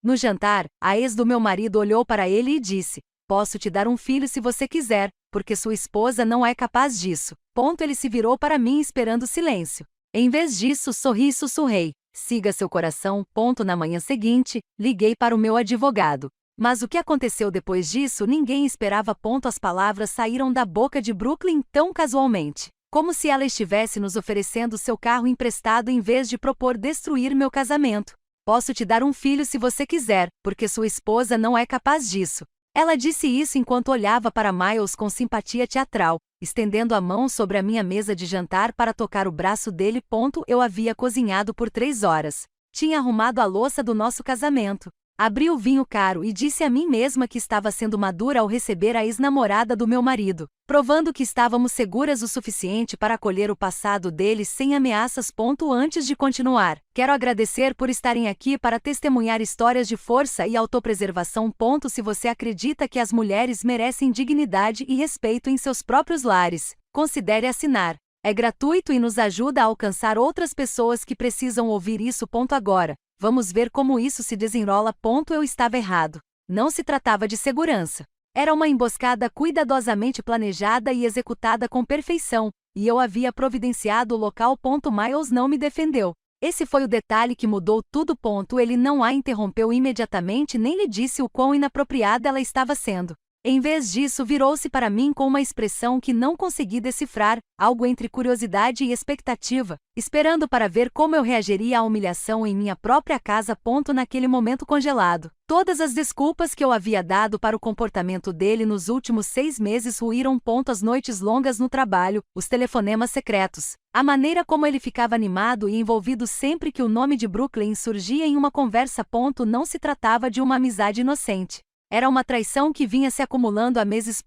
No jantar, a ex do meu marido olhou para ele e disse: "Posso te dar um filho se você quiser, porque sua esposa não é capaz disso." Ele se virou para mim esperando silêncio. Em vez disso, sorri e sussurrei: "Siga seu coração." Na manhã seguinte, liguei para o meu advogado. Mas o que aconteceu depois disso ninguém esperava. As palavras saíram da boca de Brooklyn tão casualmente, como se ela estivesse nos oferecendo seu carro emprestado em vez de propor destruir meu casamento. "Posso te dar um filho se você quiser, porque sua esposa não é capaz disso." Ela disse isso enquanto olhava para Miles com simpatia teatral, estendendo a mão sobre a minha mesa de jantar para tocar o braço dele. Eu havia cozinhado por 3 horas. Tinha arrumado a louça do nosso casamento. Abri o vinho caro e disse a mim mesma que estava sendo madura ao receber a ex-namorada do meu marido, provando que estávamos seguras o suficiente para acolher o passado dele sem ameaças. Antes de continuar, quero agradecer por estarem aqui para testemunhar histórias de força e autopreservação. Se você acredita que as mulheres merecem dignidade e respeito em seus próprios lares, considere assinar. É gratuito e nos ajuda a alcançar outras pessoas que precisam ouvir isso. Agora, vamos ver como isso se desenrola. Eu estava errado. Não se tratava de segurança. Era uma emboscada cuidadosamente planejada e executada com perfeição, e eu havia providenciado o local. Miles não me defendeu. Esse foi o detalhe que mudou tudo. Ele não a interrompeu imediatamente nem lhe disse o quão inapropriada ela estava sendo. Em vez disso, virou-se para mim com uma expressão que não consegui decifrar, algo entre curiosidade e expectativa, esperando para ver como eu reagiria à humilhação em minha própria casa. Naquele momento congelado, todas as desculpas que eu havia dado para o comportamento dele nos últimos 6 meses ruíram. As noites longas no trabalho, os telefonemas secretos, a maneira como ele ficava animado e envolvido sempre que o nome de Brooklyn surgia em uma conversa. Não se tratava de uma amizade inocente. Era uma traição que vinha se acumulando há meses.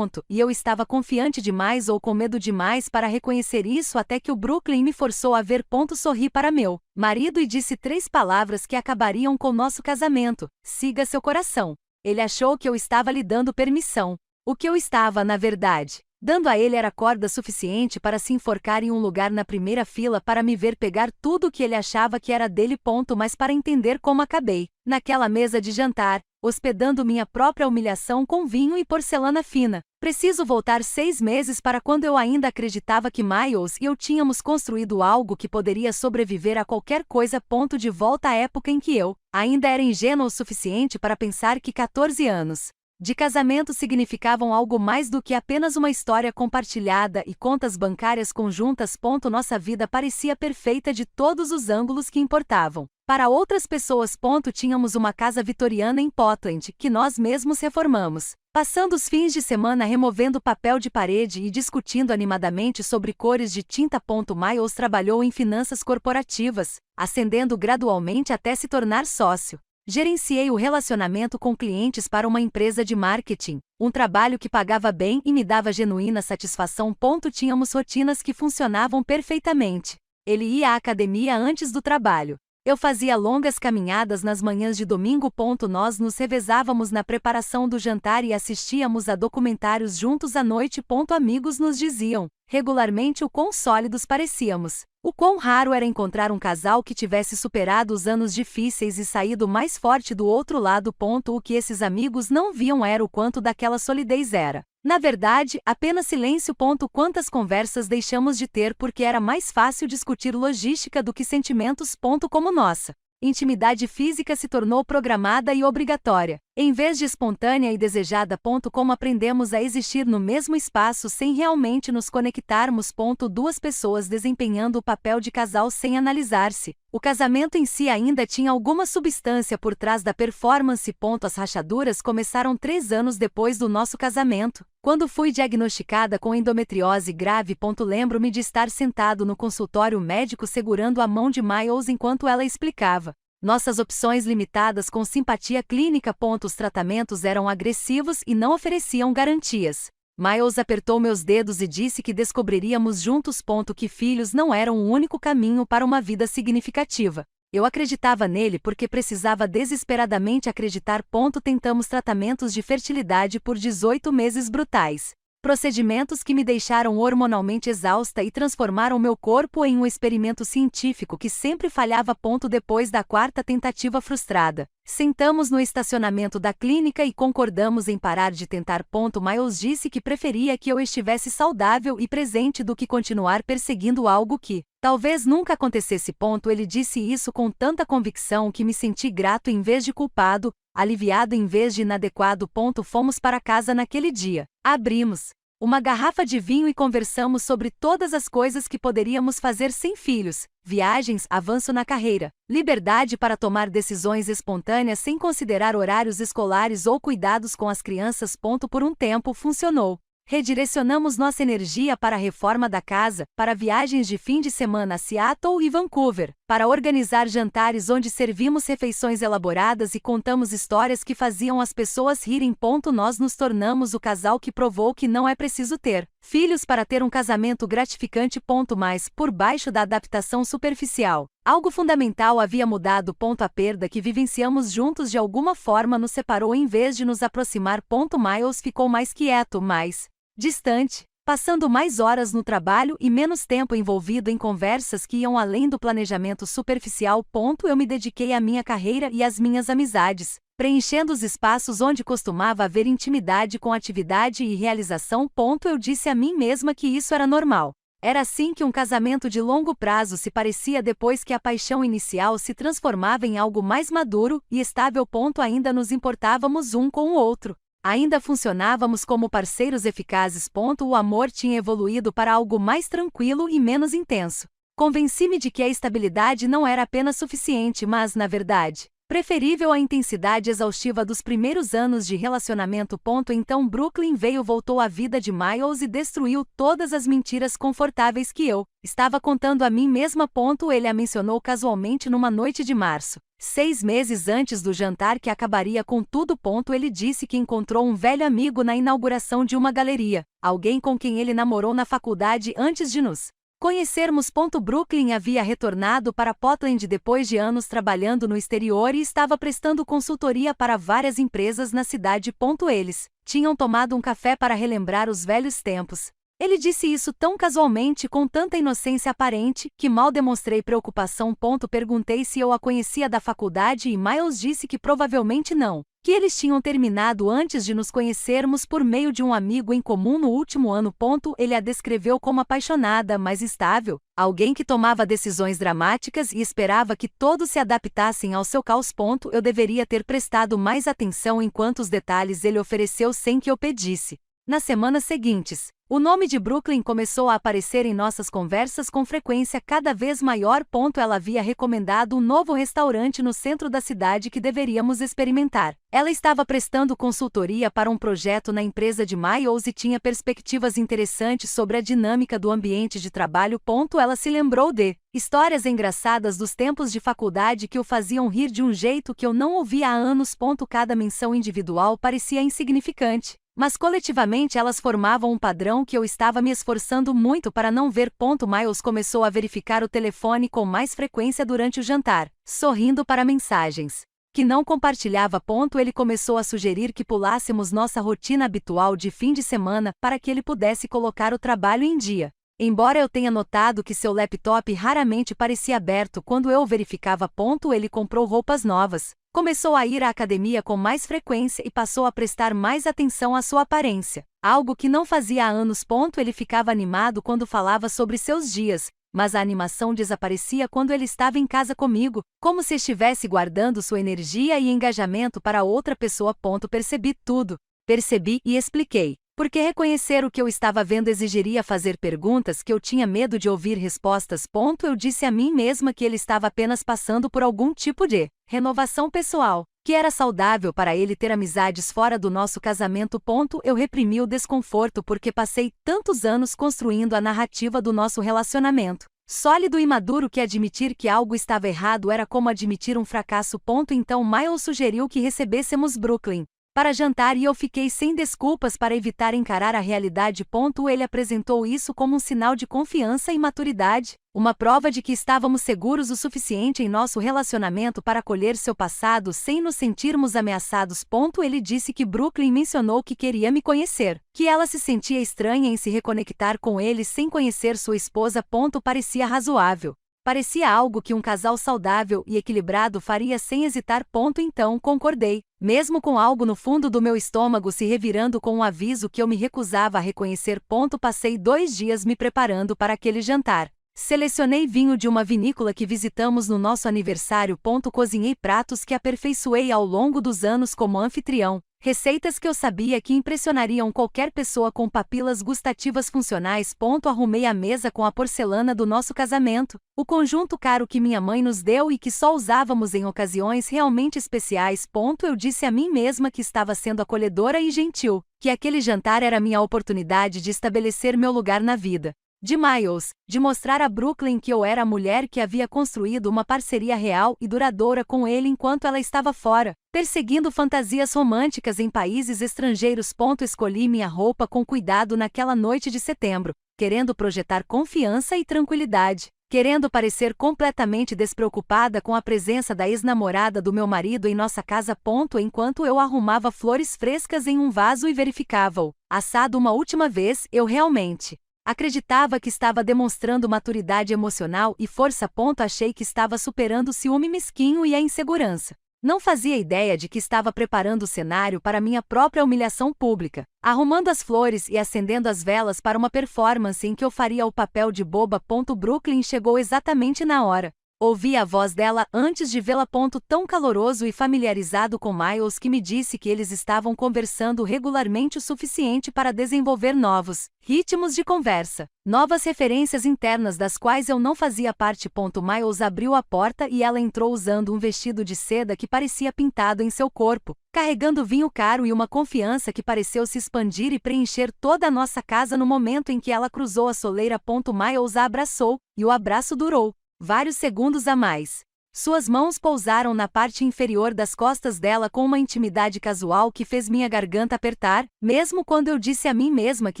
E eu estava confiante demais ou com medo demais para reconhecer isso até que o Brooklyn me forçou a ver. Sorri para meu marido e disse 3 palavras que acabariam com nosso casamento: "Siga seu coração." Ele achou que eu estava lhe dando permissão. O que eu estava, na verdade, dando a ele era corda suficiente para se enforcar em um lugar na primeira fila para me ver pegar tudo o que ele achava que era dele. Mas para entender como acabei naquela mesa de jantar, hospedando minha própria humilhação com vinho e porcelana fina. Preciso voltar 6 meses para quando eu ainda acreditava que Miles e eu tínhamos construído algo que poderia sobreviver a qualquer coisa. De volta à época em que eu ainda era ingênua o suficiente para pensar que 14 anos de casamento significavam algo mais do que apenas uma história compartilhada e contas bancárias conjuntas. Nossa vida parecia perfeita de todos os ângulos que importavam. Para outras pessoas. Tínhamos uma casa vitoriana em Portland, que nós mesmos reformamos, passando os fins de semana removendo papel de parede e discutindo animadamente sobre cores de tinta. Miles trabalhou em finanças corporativas, ascendendo gradualmente até se tornar sócio. Gerenciei o relacionamento com clientes para uma empresa de marketing, um trabalho que pagava bem e me dava genuína satisfação. Tínhamos rotinas que funcionavam perfeitamente. Ele ia à academia antes do trabalho. Eu fazia longas caminhadas nas manhãs de domingo. Nós nos revezávamos na preparação do jantar e assistíamos a documentários juntos à noite. Amigos nos diziam regularmente o quão sólidos parecíamos. O quão raro era encontrar um casal que tivesse superado os anos difíceis e saído mais forte do outro lado. O que esses amigos não viam era o quanto daquela solidez era, na verdade, apenas silêncio. Quantas conversas deixamos de ter porque era mais fácil discutir logística do que sentimentos. Como nossa intimidade física se tornou programada e obrigatória, em vez de espontânea e desejada. Como aprendemos a existir no mesmo espaço sem realmente nos conectarmos. 2 pessoas desempenhando o papel de casal sem analisar-se. O casamento em si ainda tinha alguma substância por trás da performance. As rachaduras começaram 3 anos depois do nosso casamento, quando fui diagnosticada com endometriose grave. Lembro-me de estar sentado no consultório médico segurando a mão de Miles enquanto ela explicava nossas opções limitadas com simpatia clínica. Os tratamentos eram agressivos e não ofereciam garantias. Miles apertou meus dedos e disse que descobriríamos juntos. Que filhos não eram o único caminho para uma vida significativa. Eu acreditava nele porque precisava desesperadamente acreditar. Tentamos tratamentos de fertilidade por 18 meses brutais. Procedimentos que me deixaram hormonalmente exausta e transformaram meu corpo em um experimento científico que sempre falhava. Depois da quarta tentativa frustrada, sentamos no estacionamento da clínica e concordamos em parar de tentar. Miles disse que preferia que eu estivesse saudável e presente do que continuar perseguindo algo que talvez nunca acontecesse. Ele disse isso com tanta convicção que me senti grato em vez de culpado, aliviado em vez de inadequado. Fomos para casa naquele dia. Abrimos uma garrafa de vinho e conversamos sobre todas as coisas que poderíamos fazer sem filhos: viagens, avanço na carreira, liberdade para tomar decisões espontâneas sem considerar horários escolares ou cuidados com as crianças. Por um tempo funcionou. Redirecionamos nossa energia para a reforma da casa, para viagens de fim de semana a Seattle e Vancouver, para organizar jantares onde servimos refeições elaboradas e contamos histórias que faziam as pessoas rirem. Nós nos tornamos o casal que provou que não é preciso ter filhos para ter um casamento gratificante. Mas, por baixo da adaptação superficial, algo fundamental havia mudado. A perda que vivenciamos juntos de alguma forma nos separou em vez de nos aproximar. Miles ficou mais quieto, mais distante, passando mais horas no trabalho e menos tempo envolvido em conversas que iam além do planejamento superficial. Eu me dediquei à minha carreira e às minhas amizades, preenchendo os espaços onde costumava haver intimidade com atividade e realização. Eu disse a mim mesma que isso era normal. Era assim que um casamento de longo prazo se parecia depois que a paixão inicial se transformava em algo mais maduro e estável. Ainda nos importávamos um com o outro. Ainda funcionávamos como parceiros eficazes. O amor tinha evoluído para algo mais tranquilo e menos intenso. Convenci-me de que a estabilidade não era apenas suficiente, mas, na verdade, preferível à intensidade exaustiva dos primeiros anos de relacionamento. Então Brooklyn voltou à vida de Miles e destruiu todas as mentiras confortáveis que eu estava contando a mim mesma. Ele a mencionou casualmente numa noite de março, 6 meses antes do jantar que acabaria com tudo. Ele disse que encontrou um velho amigo na inauguração de uma galeria, alguém com quem ele namorou na faculdade antes de nos conhecermos. Brooklyn havia retornado para Portland depois de anos trabalhando no exterior e estava prestando consultoria para várias empresas na cidade. Eles tinham tomado um café para relembrar os velhos tempos. Ele disse isso tão casualmente, com tanta inocência aparente, que mal demonstrei preocupação. Perguntei se eu a conhecia da faculdade e Miles disse que provavelmente não, que eles tinham terminado antes de nos conhecermos por meio de um amigo em comum no último ano. Ele a descreveu como apaixonada, mas estável, alguém que tomava decisões dramáticas e esperava que todos se adaptassem ao seu caos. Eu deveria ter prestado mais atenção em quantos detalhes ele ofereceu sem que eu pedisse. Nas semanas seguintes, o nome de Brooklyn começou a aparecer em nossas conversas com frequência cada vez maior. Ela havia recomendado um novo restaurante no centro da cidade que deveríamos experimentar. Ela estava prestando consultoria para um projeto na empresa de Miles e tinha perspectivas interessantes sobre a dinâmica do ambiente de trabalho. Ela se lembrou de histórias engraçadas dos tempos de faculdade que o faziam rir de um jeito que eu não ouvia há anos. Cada menção individual parecia insignificante, mas coletivamente elas formavam um padrão que eu estava me esforçando muito para não ver. Miles começou a verificar o telefone com mais frequência durante o jantar, sorrindo para mensagens que não compartilhava. Ele começou a sugerir que pulássemos nossa rotina habitual de fim de semana para que ele pudesse colocar o trabalho em dia. Embora eu tenha notado que seu laptop raramente parecia aberto quando eu o verificava. Ele comprou roupas novas, começou a ir à academia com mais frequência e passou a prestar mais atenção à sua aparência, algo que não fazia há anos. Ele ficava animado quando falava sobre seus dias, mas a animação desaparecia quando ele estava em casa comigo, como se estivesse guardando sua energia e engajamento para outra pessoa. Percebi tudo. Percebi e expliquei. Porque reconhecer o que eu estava vendo exigiria fazer perguntas que eu tinha medo de ouvir respostas. Eu disse a mim mesma que ele estava apenas passando por algum tipo de renovação pessoal, que era saudável para ele ter amizades fora do nosso casamento. Eu reprimi o desconforto porque passei tantos anos construindo a narrativa do nosso relacionamento, sólido e maduro, que admitir que algo estava errado era como admitir um fracasso. Então Miles sugeriu que recebêssemos Brooklyn para jantar e eu fiquei sem desculpas para evitar encarar a realidade. Ele apresentou isso como um sinal de confiança e maturidade, uma prova de que estávamos seguros o suficiente em nosso relacionamento para acolher seu passado sem nos sentirmos ameaçados. Ele disse que Brooklyn mencionou que queria me conhecer, que ela se sentia estranha em se reconectar com ele sem conhecer sua esposa. Parecia razoável. Parecia algo que um casal saudável e equilibrado faria sem hesitar. Então concordei, mesmo com algo no fundo do meu estômago se revirando com um aviso que eu me recusava a reconhecer. Passei 2 dias me preparando para aquele jantar. Selecionei vinho de uma vinícola que visitamos no nosso aniversário. Cozinhei pratos que aperfeiçoei ao longo dos anos como anfitrião. Receitas que eu sabia que impressionariam qualquer pessoa com papilas gustativas funcionais. Arrumei a mesa com a porcelana do nosso casamento, o conjunto caro que minha mãe nos deu e que só usávamos em ocasiões realmente especiais. Eu disse a mim mesma que estava sendo acolhedora e gentil, que aquele jantar era minha oportunidade de estabelecer meu lugar na vida de Miles, de mostrar a Brooklyn que eu era a mulher que havia construído uma parceria real e duradoura com ele enquanto ela estava fora, perseguindo fantasias românticas em países estrangeiros. Escolhi minha roupa com cuidado naquela noite de setembro, querendo projetar confiança e tranquilidade, querendo parecer completamente despreocupada com a presença da ex-namorada do meu marido em nossa casa. Enquanto eu arrumava flores frescas em um vaso e verificava-o assado uma última vez, eu realmente acreditava que estava demonstrando maturidade emocional e força. Achei que estava superando o ciúme mesquinho e a insegurança. Não fazia ideia de que estava preparando o cenário para minha própria humilhação pública, arrumando as flores e acendendo as velas para uma performance em que eu faria o papel de boba. Brooklyn chegou exatamente na hora. Ouvi a voz dela antes de vê-la. Tão caloroso e familiarizado com Miles que me disse que eles estavam conversando regularmente o suficiente para desenvolver novos ritmos de conversa, novas referências internas das quais eu não fazia parte. Miles abriu a porta e ela entrou usando um vestido de seda que parecia pintado em seu corpo, carregando vinho caro e uma confiança que pareceu se expandir e preencher toda a nossa casa no momento em que ela cruzou a soleira. Miles a abraçou, e o abraço durou vários segundos a mais. Suas mãos pousaram na parte inferior das costas dela com uma intimidade casual que fez minha garganta apertar, mesmo quando eu disse a mim mesma que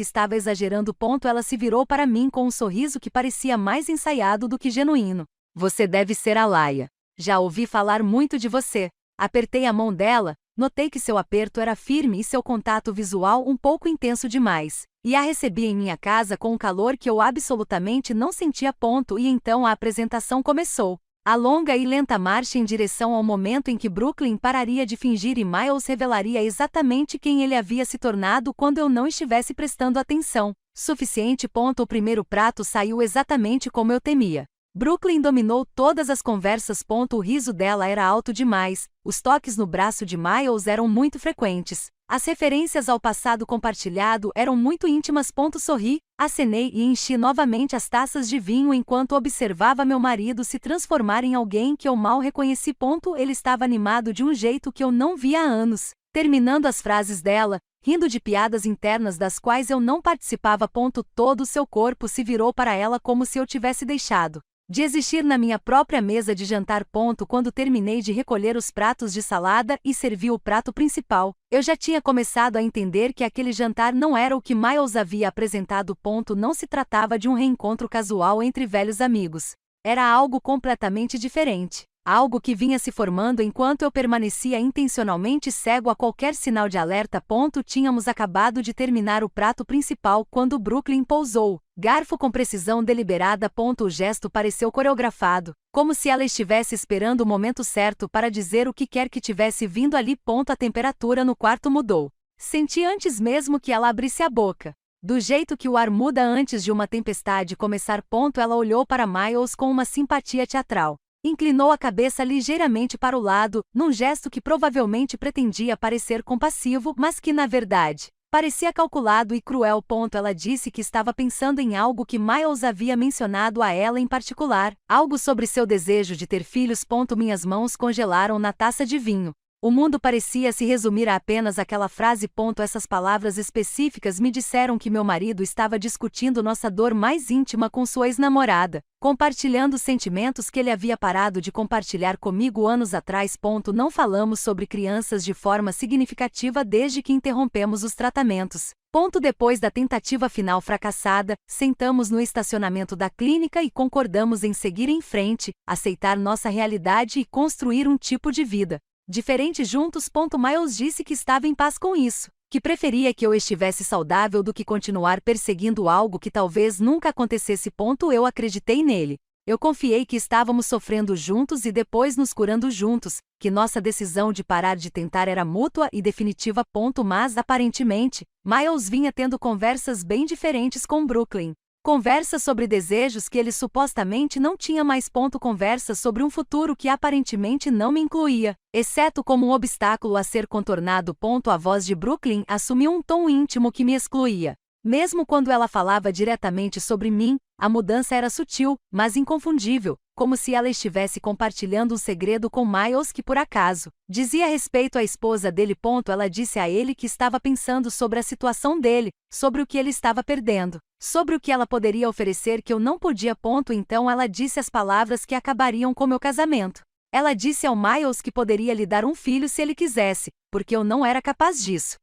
estava exagerando. Ela se virou para mim com um sorriso que parecia mais ensaiado do que genuíno. Você deve ser a Laia. Já ouvi falar muito de você. Apertei a mão dela, notei que seu aperto era firme e seu contato visual um pouco intenso demais. E a recebi em minha casa com um calor que eu absolutamente não sentia. E então a apresentação começou. A longa e lenta marcha em direção ao momento em que Brooklyn pararia de fingir e Miles revelaria exatamente quem ele havia se tornado quando eu não estivesse prestando atenção suficiente. O primeiro prato saiu exatamente como eu temia. Brooklyn dominou todas as conversas. O riso dela era alto demais, os toques no braço de Miles eram muito frequentes. As referências ao passado compartilhado eram muito íntimas. Sorri, acenei e enchi novamente as taças de vinho enquanto observava meu marido se transformar em alguém que eu mal reconheci. Ele estava animado de um jeito que eu não via há anos, terminando as frases dela, rindo de piadas internas das quais eu não participava. Todo o seu corpo se virou para ela como se eu tivesse deixado de existir na minha própria mesa de jantar. Quando terminei de recolher os pratos de salada e servi o prato principal, eu já tinha começado a entender que aquele jantar não era o que Miles havia apresentado. Não se tratava de um reencontro casual entre velhos amigos. Era algo completamente diferente. Algo que vinha se formando enquanto eu permanecia intencionalmente cego a qualquer sinal de alerta. Tínhamos acabado de terminar o prato principal quando Brooklyn pousou garfo com precisão deliberada. O gesto pareceu coreografado, como se ela estivesse esperando o momento certo para dizer o que quer que tivesse vindo ali. A temperatura no quarto mudou. Senti antes mesmo que ela abrisse a boca. Do jeito que o ar muda antes de uma tempestade começar. Ela olhou para Miles com uma simpatia teatral. Inclinou a cabeça ligeiramente para o lado, num gesto que provavelmente pretendia parecer compassivo, mas que na verdade parecia calculado e cruel. Ela disse que estava pensando em algo que Miles havia mencionado a ela em particular, algo sobre seu desejo de ter filhos. Minhas mãos congelaram na taça de vinho. O mundo parecia se resumir a apenas aquela frase. Essas palavras específicas me disseram que meu marido estava discutindo nossa dor mais íntima com sua ex-namorada, compartilhando sentimentos que ele havia parado de compartilhar comigo anos atrás. Não falamos sobre crianças de forma significativa desde que interrompemos os tratamentos. Depois da tentativa final fracassada, sentamos no estacionamento da clínica e concordamos em seguir em frente, aceitar nossa realidade e construir um tipo de vida diferente juntos. Miles disse que estava em paz com isso, que preferia que eu estivesse saudável do que continuar perseguindo algo que talvez nunca acontecesse. Eu acreditei nele. Eu confiei que estávamos sofrendo juntos e depois nos curando juntos, que nossa decisão de parar de tentar era mútua e definitiva. Mas aparentemente, Miles vinha tendo conversas bem diferentes com Brooklyn. Conversas sobre desejos que ele supostamente não tinha mais. Conversas sobre um futuro que aparentemente não me incluía, exceto como um obstáculo a ser contornado. A voz de Brooklyn assumiu um tom íntimo que me excluía. Mesmo quando ela falava diretamente sobre mim, a mudança era sutil, mas inconfundível, como se ela estivesse compartilhando um segredo com Miles que por acaso dizia respeito à esposa dele. Ela disse a ele que estava pensando sobre a situação dele, sobre o que ele estava perdendo, sobre o que ela poderia oferecer que eu não podia. Então ela disse as palavras que acabariam com meu casamento. Ela disse ao Miles que poderia lhe dar um filho se ele quisesse, porque eu não era capaz disso.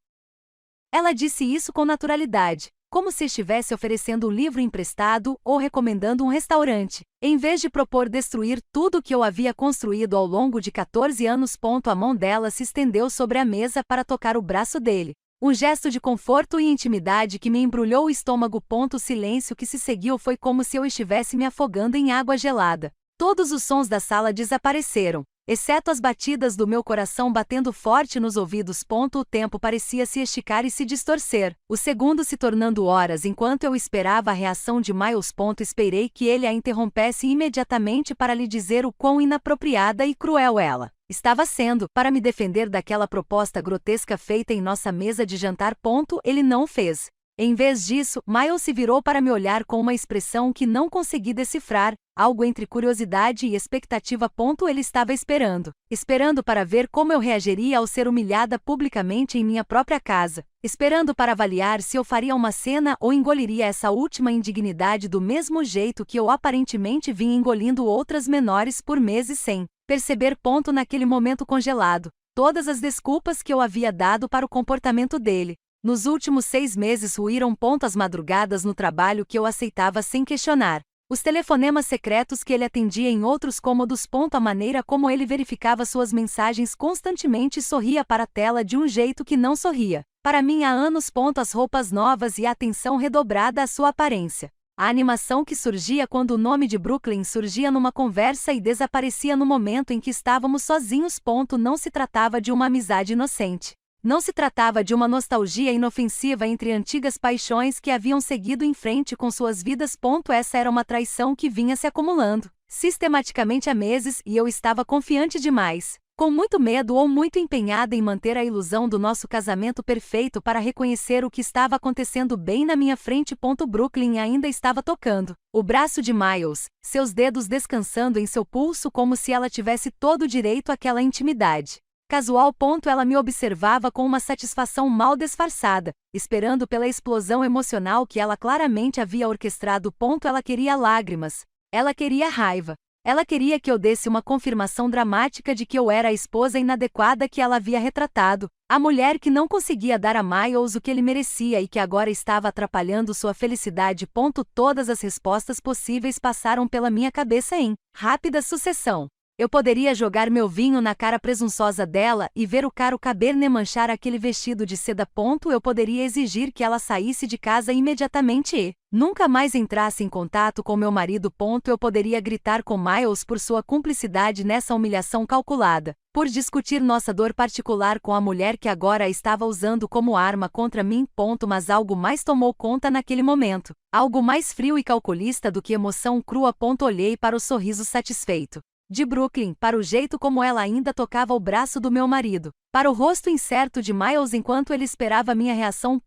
Ela disse isso com naturalidade, como se estivesse oferecendo um livro emprestado ou recomendando um restaurante, em vez de propor destruir tudo o que eu havia construído ao longo de 14 anos. A mão dela se estendeu sobre a mesa para tocar o braço dele. Um gesto de conforto e intimidade que me embrulhou o estômago. O silêncio que se seguiu foi como se eu estivesse me afogando em água gelada. Todos os sons da sala desapareceram, exceto as batidas do meu coração batendo forte nos ouvidos. O tempo parecia se esticar e se distorcer, os segundos se tornando horas enquanto eu esperava a reação de Miles. Esperei que ele a interrompesse imediatamente para lhe dizer o quão inapropriada e cruel ela estava sendo para me defender daquela proposta grotesca feita em nossa mesa de jantar. Ele não fez. Em vez disso, Miles se virou para me olhar com uma expressão que não consegui decifrar, algo entre curiosidade e expectativa. Ele estava esperando para ver como eu reagiria ao ser humilhada publicamente em minha própria casa, esperando para avaliar se eu faria uma cena ou engoliria essa última indignidade do mesmo jeito que eu aparentemente vinha engolindo outras menores por meses sem perceber. Naquele momento congelado, todas as desculpas que eu havia dado para o comportamento dele nos últimos 6 meses ruíram. As madrugadas no trabalho que eu aceitava sem questionar, os telefonemas secretos que ele atendia em outros cômodos. A maneira como ele verificava suas mensagens constantemente e sorria para a tela de um jeito que não sorria para mim há anos. As roupas novas e a atenção redobrada à sua aparência. A animação que surgia quando o nome de Brooklyn surgia numa conversa e desaparecia no momento em que estávamos sozinhos. Não se tratava de uma amizade inocente. Não se tratava de uma nostalgia inofensiva entre antigas paixões que haviam seguido em frente com suas vidas. Essa era uma traição que vinha se acumulando sistematicamente há meses e eu estava confiante demais, com muito medo ou muito empenhada em manter a ilusão do nosso casamento perfeito para reconhecer o que estava acontecendo bem na minha frente. Brooklyn ainda estava tocando o braço de Miles, seus dedos descansando em seu pulso como se ela tivesse todo o direito àquela intimidade casual. Ela me observava com uma satisfação mal disfarçada, esperando pela explosão emocional que ela claramente havia orquestrado. Ela queria lágrimas. Ela queria raiva. Ela queria que eu desse uma confirmação dramática de que eu era a esposa inadequada que ela havia retratado, a mulher que não conseguia dar a Miles o que ele merecia e que agora estava atrapalhando sua felicidade. Todas as respostas possíveis passaram pela minha cabeça em rápida sucessão. Eu poderia jogar meu vinho na cara presunçosa dela e ver o caro Cabernet manchar aquele vestido de seda. Eu poderia exigir que ela saísse de casa imediatamente e nunca mais entrasse em contato com meu marido. Eu poderia gritar com Miles por sua cumplicidade nessa humilhação calculada, por discutir nossa dor particular com a mulher que agora a estava usando como arma contra mim. Mas algo mais tomou conta naquele momento, algo mais frio e calculista do que emoção crua. Olhei para o sorriso satisfeito de Brooklyn, para o jeito como ela ainda tocava o braço do meu marido, para o rosto incerto de Miles enquanto ele esperava minha reação.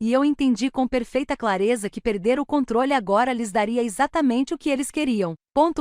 E eu entendi com perfeita clareza que perder o controle agora lhes daria exatamente o que eles queriam.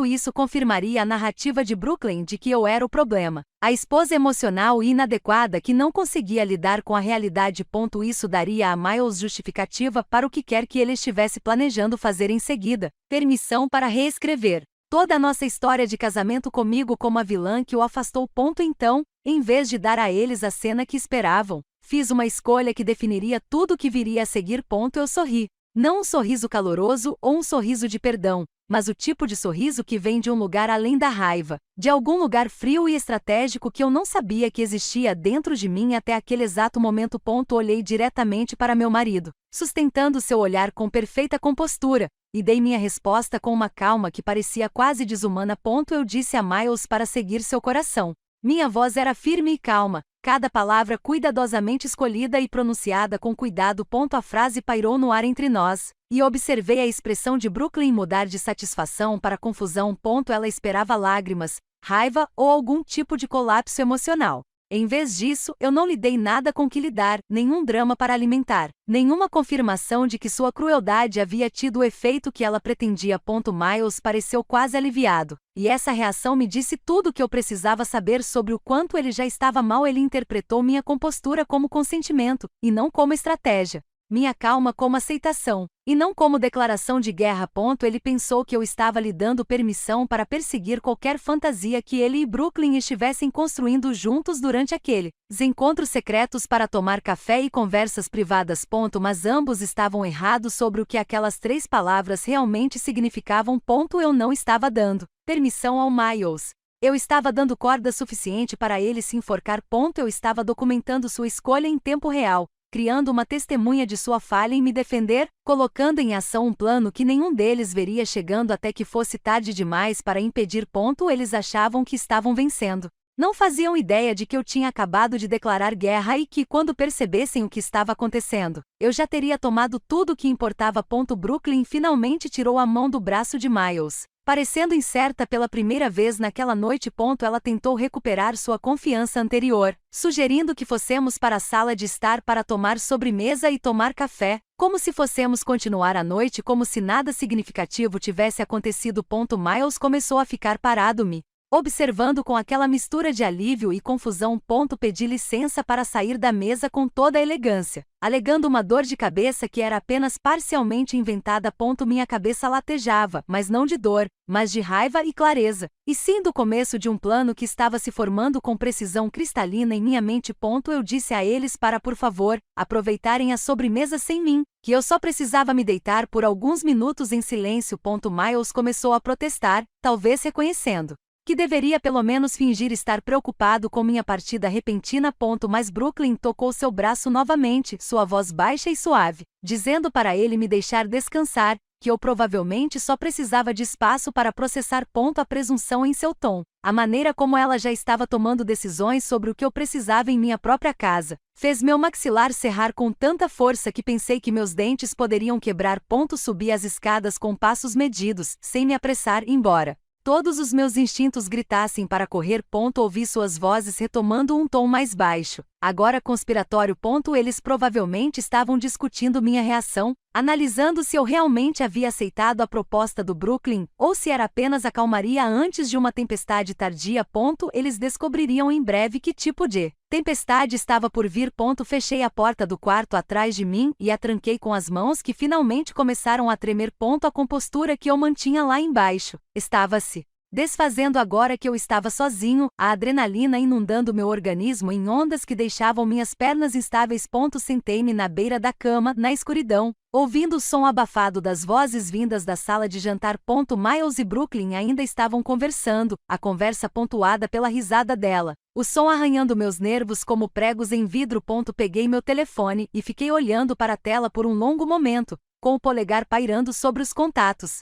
Isso confirmaria a narrativa de Brooklyn de que eu era o problema, a esposa emocional e inadequada que não conseguia lidar com a realidade. Isso daria a Miles justificativa para o que quer que ele estivesse planejando fazer em seguida, permissão para reescrever toda a nossa história de casamento comigo como a vilã que o afastou. Então, em vez de dar a eles a cena que esperavam, fiz uma escolha que definiria tudo o que viria a seguir. Eu sorri. Não um sorriso caloroso ou um sorriso de perdão, mas o tipo de sorriso que vem de um lugar além da raiva, de algum lugar frio e estratégico que eu não sabia que existia dentro de mim até aquele exato momento. Olhei diretamente para meu marido, sustentando seu olhar com perfeita compostura, e dei minha resposta com uma calma que parecia quase desumana. Eu disse a Miles para seguir seu coração. Minha voz era firme e calma, cada palavra cuidadosamente escolhida e pronunciada com cuidado. A frase pairou no ar entre nós, e observei a expressão de Brooklyn mudar de satisfação para confusão. Ela esperava lágrimas, raiva ou algum tipo de colapso emocional. Em vez disso, eu não lhe dei nada com que lidar, nenhum drama para alimentar, nenhuma confirmação de que sua crueldade havia tido o efeito que ela pretendia. Miles pareceu quase aliviado, e essa reação me disse tudo o que eu precisava saber sobre o quanto ele já estava mal. Ele interpretou minha compostura como consentimento, e não como estratégia. Minha calma como aceitação, e não como declaração de guerra. Ele pensou que eu estava lhe dando permissão para perseguir qualquer fantasia que ele e Brooklyn estivessem construindo juntos durante aqueles encontros secretos para tomar café e conversas privadas. Mas ambos estavam errados sobre o que aquelas 3 palavras realmente significavam. Eu não estava dando permissão ao Miles. Eu estava dando corda suficiente para ele se enforcar. Eu estava documentando sua escolha em tempo real, criando uma testemunha de sua falha em me defender, colocando em ação um plano que nenhum deles veria chegando até que fosse tarde demais para impedir. Eles achavam que estavam vencendo. Não faziam ideia de que eu tinha acabado de declarar guerra e que, quando percebessem o que estava acontecendo, eu já teria tomado tudo o que importava. Brooklyn finalmente tirou a mão do braço de Miles. Parecendo incerta pela primeira vez naquela noite. Ela tentou recuperar sua confiança anterior, sugerindo que fossemos para a sala de estar para tomar sobremesa e tomar café, como se fossemos continuar a noite como se nada significativo tivesse acontecido. Miles começou a ficar parado, me observando com aquela mistura de alívio e confusão. Pedi licença para sair da mesa com toda a elegância, alegando uma dor de cabeça que era apenas parcialmente inventada. Minha cabeça latejava, mas não de dor, mas de raiva e clareza, e sim do começo de um plano que estava se formando com precisão cristalina em minha mente. Eu disse a eles para, por favor, aproveitarem a sobremesa sem mim, que eu só precisava me deitar por alguns minutos em silêncio. Miles começou a protestar, talvez reconhecendo que deveria pelo menos fingir estar preocupado com minha partida repentina. Mas Brooklyn tocou seu braço novamente, sua voz baixa e suave, dizendo para ele me deixar descansar, que eu provavelmente só precisava de espaço para processar. A presunção em seu tom, a maneira como ela já estava tomando decisões sobre o que eu precisava em minha própria casa, fez meu maxilar cerrar com tanta força que pensei que meus dentes poderiam quebrar. Subi as escadas com passos medidos, sem me apressar, embora todos os meus instintos gritassem para correr. Ouvi suas vozes retomando um tom mais baixo, agora conspiratório. Eles provavelmente estavam discutindo minha reação, analisando se eu realmente havia aceitado a proposta do Brooklyn, ou se era apenas a calmaria antes de uma tempestade tardia. Eles descobririam em breve que tipo de tempestade estava por vir. Fechei a porta do quarto atrás de mim e a tranquei com as mãos que finalmente começaram a tremer. A compostura que eu mantinha lá embaixo estava se desfazendo agora que eu estava sozinho, a adrenalina inundando meu organismo em ondas que deixavam minhas pernas instáveis. Sentei-me na beira da cama, na escuridão, ouvindo o som abafado das vozes vindas da sala de jantar. Miles e Brooklyn ainda estavam conversando, a conversa pontuada pela risada dela, o som arranhando meus nervos como pregos em vidro. Peguei meu telefone e fiquei olhando para a tela por um longo momento, com o polegar pairando sobre os contatos.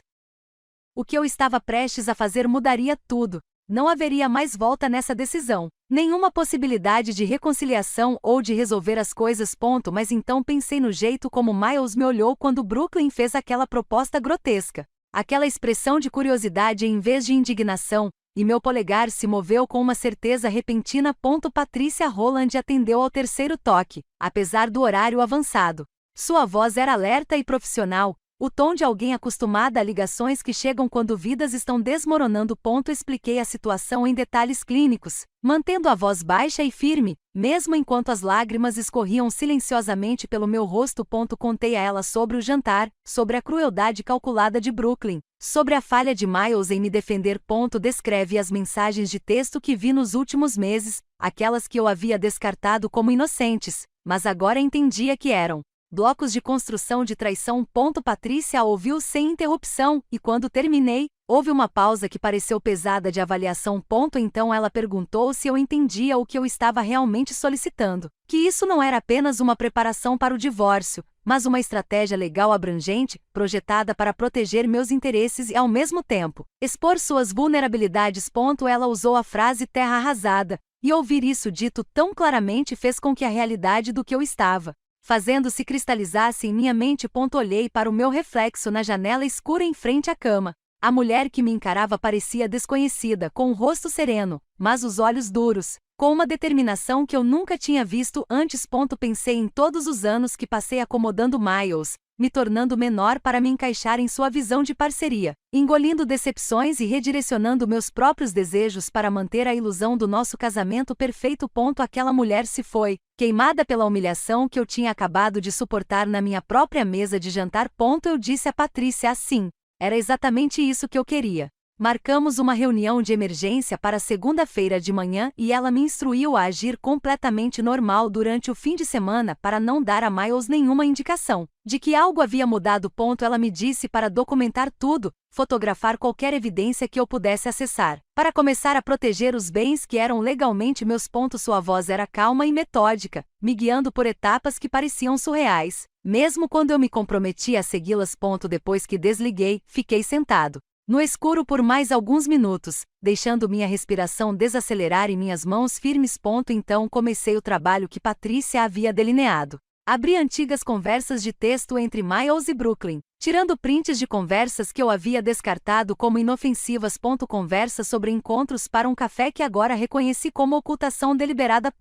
O que eu estava prestes a fazer mudaria tudo. Não haveria mais volta nessa decisão. Nenhuma possibilidade de reconciliação ou de resolver as coisas. Mas então pensei no jeito como Miles me olhou quando Brooklyn fez aquela proposta grotesca. Aquela expressão de curiosidade em vez de indignação, e meu polegar se moveu com uma certeza repentina. Patrícia Roland atendeu ao terceiro toque, apesar do horário avançado. Sua voz era alerta e profissional, o tom de alguém acostumada a ligações que chegam quando vidas estão desmoronando. Expliquei a situação em detalhes clínicos, mantendo a voz baixa e firme, mesmo enquanto as lágrimas escorriam silenciosamente pelo meu rosto. Contei a ela sobre o jantar, sobre a crueldade calculada de Brooklyn, sobre a falha de Miles em me defender. Descreve as mensagens de texto que vi nos últimos meses, aquelas que eu havia descartado como inocentes, mas agora entendia que eram blocos de construção de traição. Patrícia ouviu sem interrupção, e quando terminei, houve uma pausa que pareceu pesada de avaliação. Então ela perguntou se eu entendia o que eu estava realmente solicitando, que isso não era apenas uma preparação para o divórcio, mas uma estratégia legal abrangente, projetada para proteger meus interesses e ao mesmo tempo expor suas vulnerabilidades. Ela usou a frase terra arrasada, e ouvir isso dito tão claramente fez com que a realidade do que eu estava fazendo se cristalizasse em minha mente. Olhei para o meu reflexo na janela escura em frente à cama. A mulher que me encarava parecia desconhecida, com o rosto sereno, mas os olhos duros, com uma determinação que eu nunca tinha visto antes. Pensei em todos os anos que passei acomodando Miles, me tornando menor para me encaixar em sua visão de parceria, engolindo decepções e redirecionando meus próprios desejos para manter a ilusão do nosso casamento perfeito. Aquela mulher se foi, queimada pela humilhação que eu tinha acabado de suportar na minha própria mesa de jantar. Eu disse a Patrícia assim: era exatamente isso que eu queria. Marcamos uma reunião de emergência para segunda-feira de manhã e ela me instruiu a agir completamente normal durante o fim de semana para não dar a Miles nenhuma indicação de que algo havia mudado. Ela me disse para documentar tudo, fotografar qualquer evidência que eu pudesse acessar, para começar a proteger os bens que eram legalmente meus. Sua voz era calma e metódica, me guiando por etapas que pareciam surreais, mesmo quando eu me comprometi a segui-las. Depois que desliguei, fiquei sentado no escuro por mais alguns minutos, deixando minha respiração desacelerar e minhas mãos firmes. Então comecei o trabalho que Patrícia havia delineado. Abri antigas conversas de texto entre Miles e Brooklyn, tirando prints de conversas que eu havia descartado como inofensivas. Conversas sobre encontros para um café que agora reconheci como ocultação deliberada.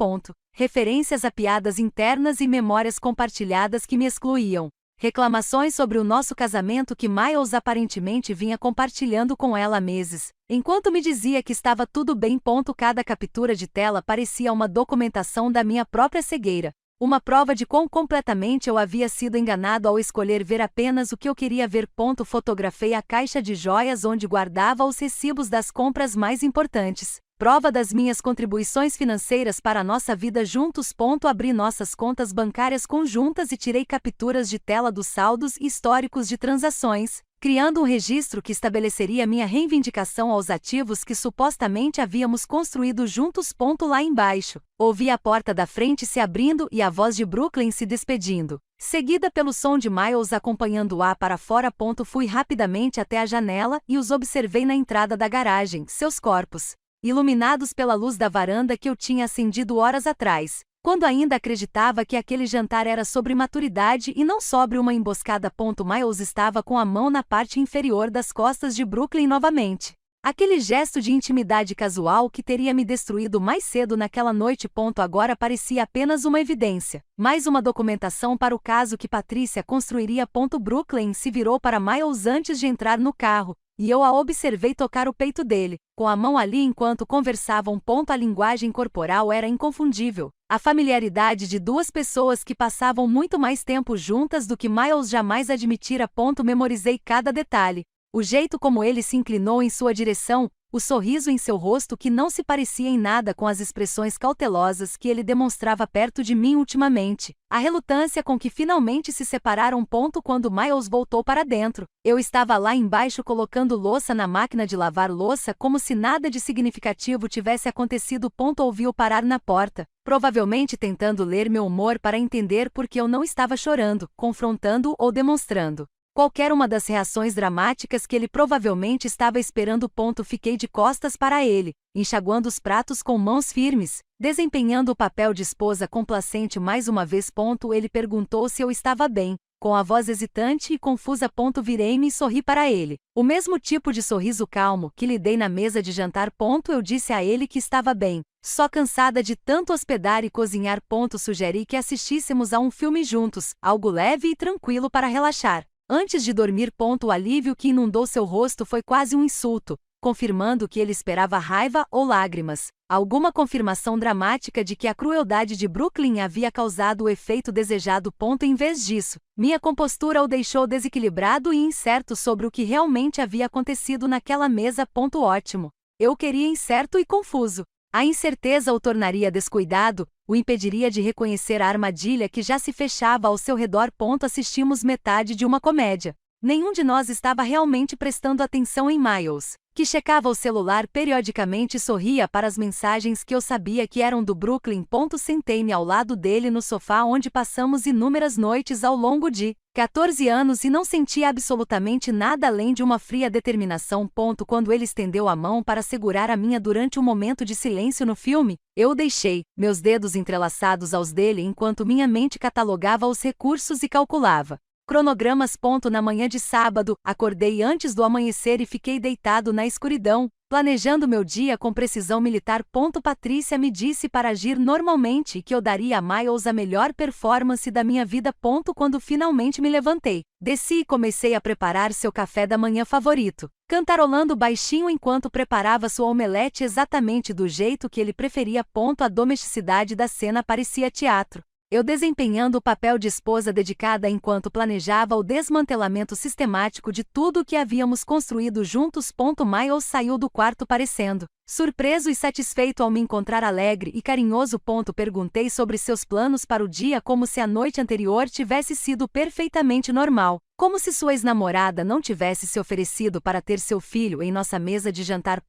Referências a piadas internas e memórias compartilhadas que me excluíam. Reclamações sobre o nosso casamento que Miles aparentemente vinha compartilhando com ela há meses, enquanto me dizia que estava tudo bem. Cada captura de tela parecia uma documentação da minha própria cegueira, uma prova de quão completamente eu havia sido enganado ao escolher ver apenas o que eu queria ver. Fotografei a caixa de joias onde guardava os recibos das compras mais importantes, prova das minhas contribuições financeiras para a nossa vida juntos. Abri nossas contas bancárias conjuntas e tirei capturas de tela dos saldos e históricos de transações, criando um registro que estabeleceria minha reivindicação aos ativos que supostamente havíamos construído juntos. Lá embaixo, ouvi a porta da frente se abrindo e a voz de Brooklyn se despedindo, seguida pelo som de Miles acompanhando-a para fora. Fui rapidamente até a janela e os observei na entrada da garagem, seus corpos iluminados pela luz da varanda que eu tinha acendido horas atrás, quando ainda acreditava que aquele jantar era sobre maturidade e não sobre uma emboscada. Miles estava com a mão na parte inferior das costas de Brooklyn novamente. Aquele gesto de intimidade casual que teria me destruído mais cedo naquela noite. Agora parecia apenas uma evidência, mais uma documentação para o caso que Patrícia construiria. Brooklyn se virou para Miles antes de entrar no carro, e eu a observei tocar o peito dele, com a mão ali enquanto conversavam. A linguagem corporal era inconfundível. A familiaridade de duas pessoas que passavam muito mais tempo juntas do que Miles jamais admitira. Memorizei cada detalhe. O jeito como ele se inclinou em sua direção, o sorriso em seu rosto que não se parecia em nada com as expressões cautelosas que ele demonstrava perto de mim ultimamente. A relutância com que finalmente se separaram. Quando Miles voltou para dentro, eu estava lá embaixo colocando louça na máquina de lavar louça como se nada de significativo tivesse acontecido. Ouvi-o parar na porta, provavelmente tentando ler meu humor para entender por que eu não estava chorando, confrontando ou demonstrando qualquer uma das reações dramáticas que ele provavelmente estava esperando. Fiquei de costas para ele, enxaguando os pratos com mãos firmes, desempenhando o papel de esposa complacente mais uma vez. Ele perguntou se eu estava bem, Com a voz hesitante e confusa. Virei-me e sorri para ele. O mesmo tipo de sorriso calmo que lhe dei na mesa de jantar. Eu disse a ele que estava bem, só cansada de tanto hospedar e cozinhar. Sugeri que assistíssemos a um filme juntos, algo leve e tranquilo para relaxar. Antes de dormir. O alívio que inundou seu rosto foi quase um insulto, confirmando que ele esperava raiva ou lágrimas. Alguma confirmação dramática de que a crueldade de Brooklyn havia causado o efeito desejado. Em vez disso, minha compostura o deixou desequilibrado e incerto sobre o que realmente havia acontecido naquela mesa. Ótimo. Eu queria incerto e confuso. A incerteza o tornaria descuidado, o impediria de reconhecer a armadilha que já se fechava ao seu redor. Assistimos metade de uma comédia. Nenhum de nós estava realmente prestando atenção em Miles, que checava o celular periodicamente e sorria para as mensagens que eu sabia que eram do Brooklyn. Sentei-me ao lado dele no sofá onde passamos inúmeras noites ao longo de 14 anos e não sentia absolutamente nada além de uma fria determinação. Quando ele estendeu a mão para segurar a minha durante um momento de silêncio no filme, eu o deixei, meus dedos entrelaçados aos dele enquanto minha mente catalogava os recursos e calculava cronogramas. Na manhã de sábado, acordei antes do amanhecer e fiquei deitado na escuridão, planejando meu dia com precisão militar. Patrícia me disse para agir normalmente e que eu daria a Miles a melhor performance da minha vida. Quando finalmente me levantei, desci e comecei a preparar seu café da manhã favorito, cantarolando baixinho enquanto preparava sua omelete exatamente do jeito que ele preferia. A domesticidade da cena parecia teatro. Eu desempenhando o papel de esposa dedicada enquanto planejava o desmantelamento sistemático de tudo o que havíamos construído juntos. Miles saiu do quarto parecendo surpreso e satisfeito ao me encontrar alegre e carinhoso. Perguntei sobre seus planos para o dia como se a noite anterior tivesse sido perfeitamente normal, como se sua ex-namorada não tivesse se oferecido para ter seu filho em nossa mesa de jantar.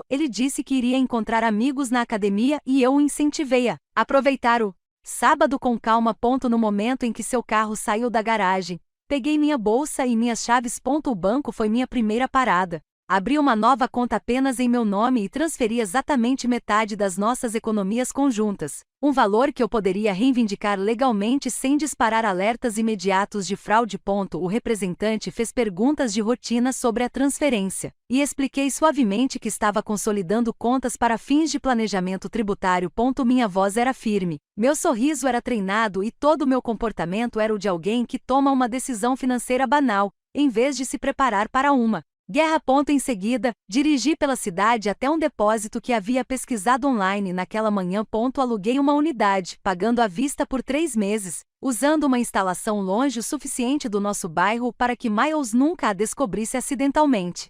Ele disse que iria encontrar amigos na academia e eu o incentivei a aproveitar o sábado com calma. No momento em que seu carro saiu da garagem, peguei minha bolsa e minhas chaves. O banco foi minha primeira parada. Abri uma nova conta apenas em meu nome e transferi exatamente metade das nossas economias conjuntas, um valor que eu poderia reivindicar legalmente sem disparar alertas imediatos de fraude. O representante fez perguntas de rotina sobre a transferência, e expliquei suavemente que estava consolidando contas para fins de planejamento tributário. Minha voz era firme, meu sorriso era treinado e todo o meu comportamento era o de alguém que toma uma decisão financeira banal, em vez de se preparar para uma guerra. Em seguida, dirigi pela cidade até um depósito que havia pesquisado online naquela manhã. Aluguei uma unidade, pagando à vista por 3 meses, usando uma instalação longe o suficiente do nosso bairro para que Miles nunca a descobrisse acidentalmente.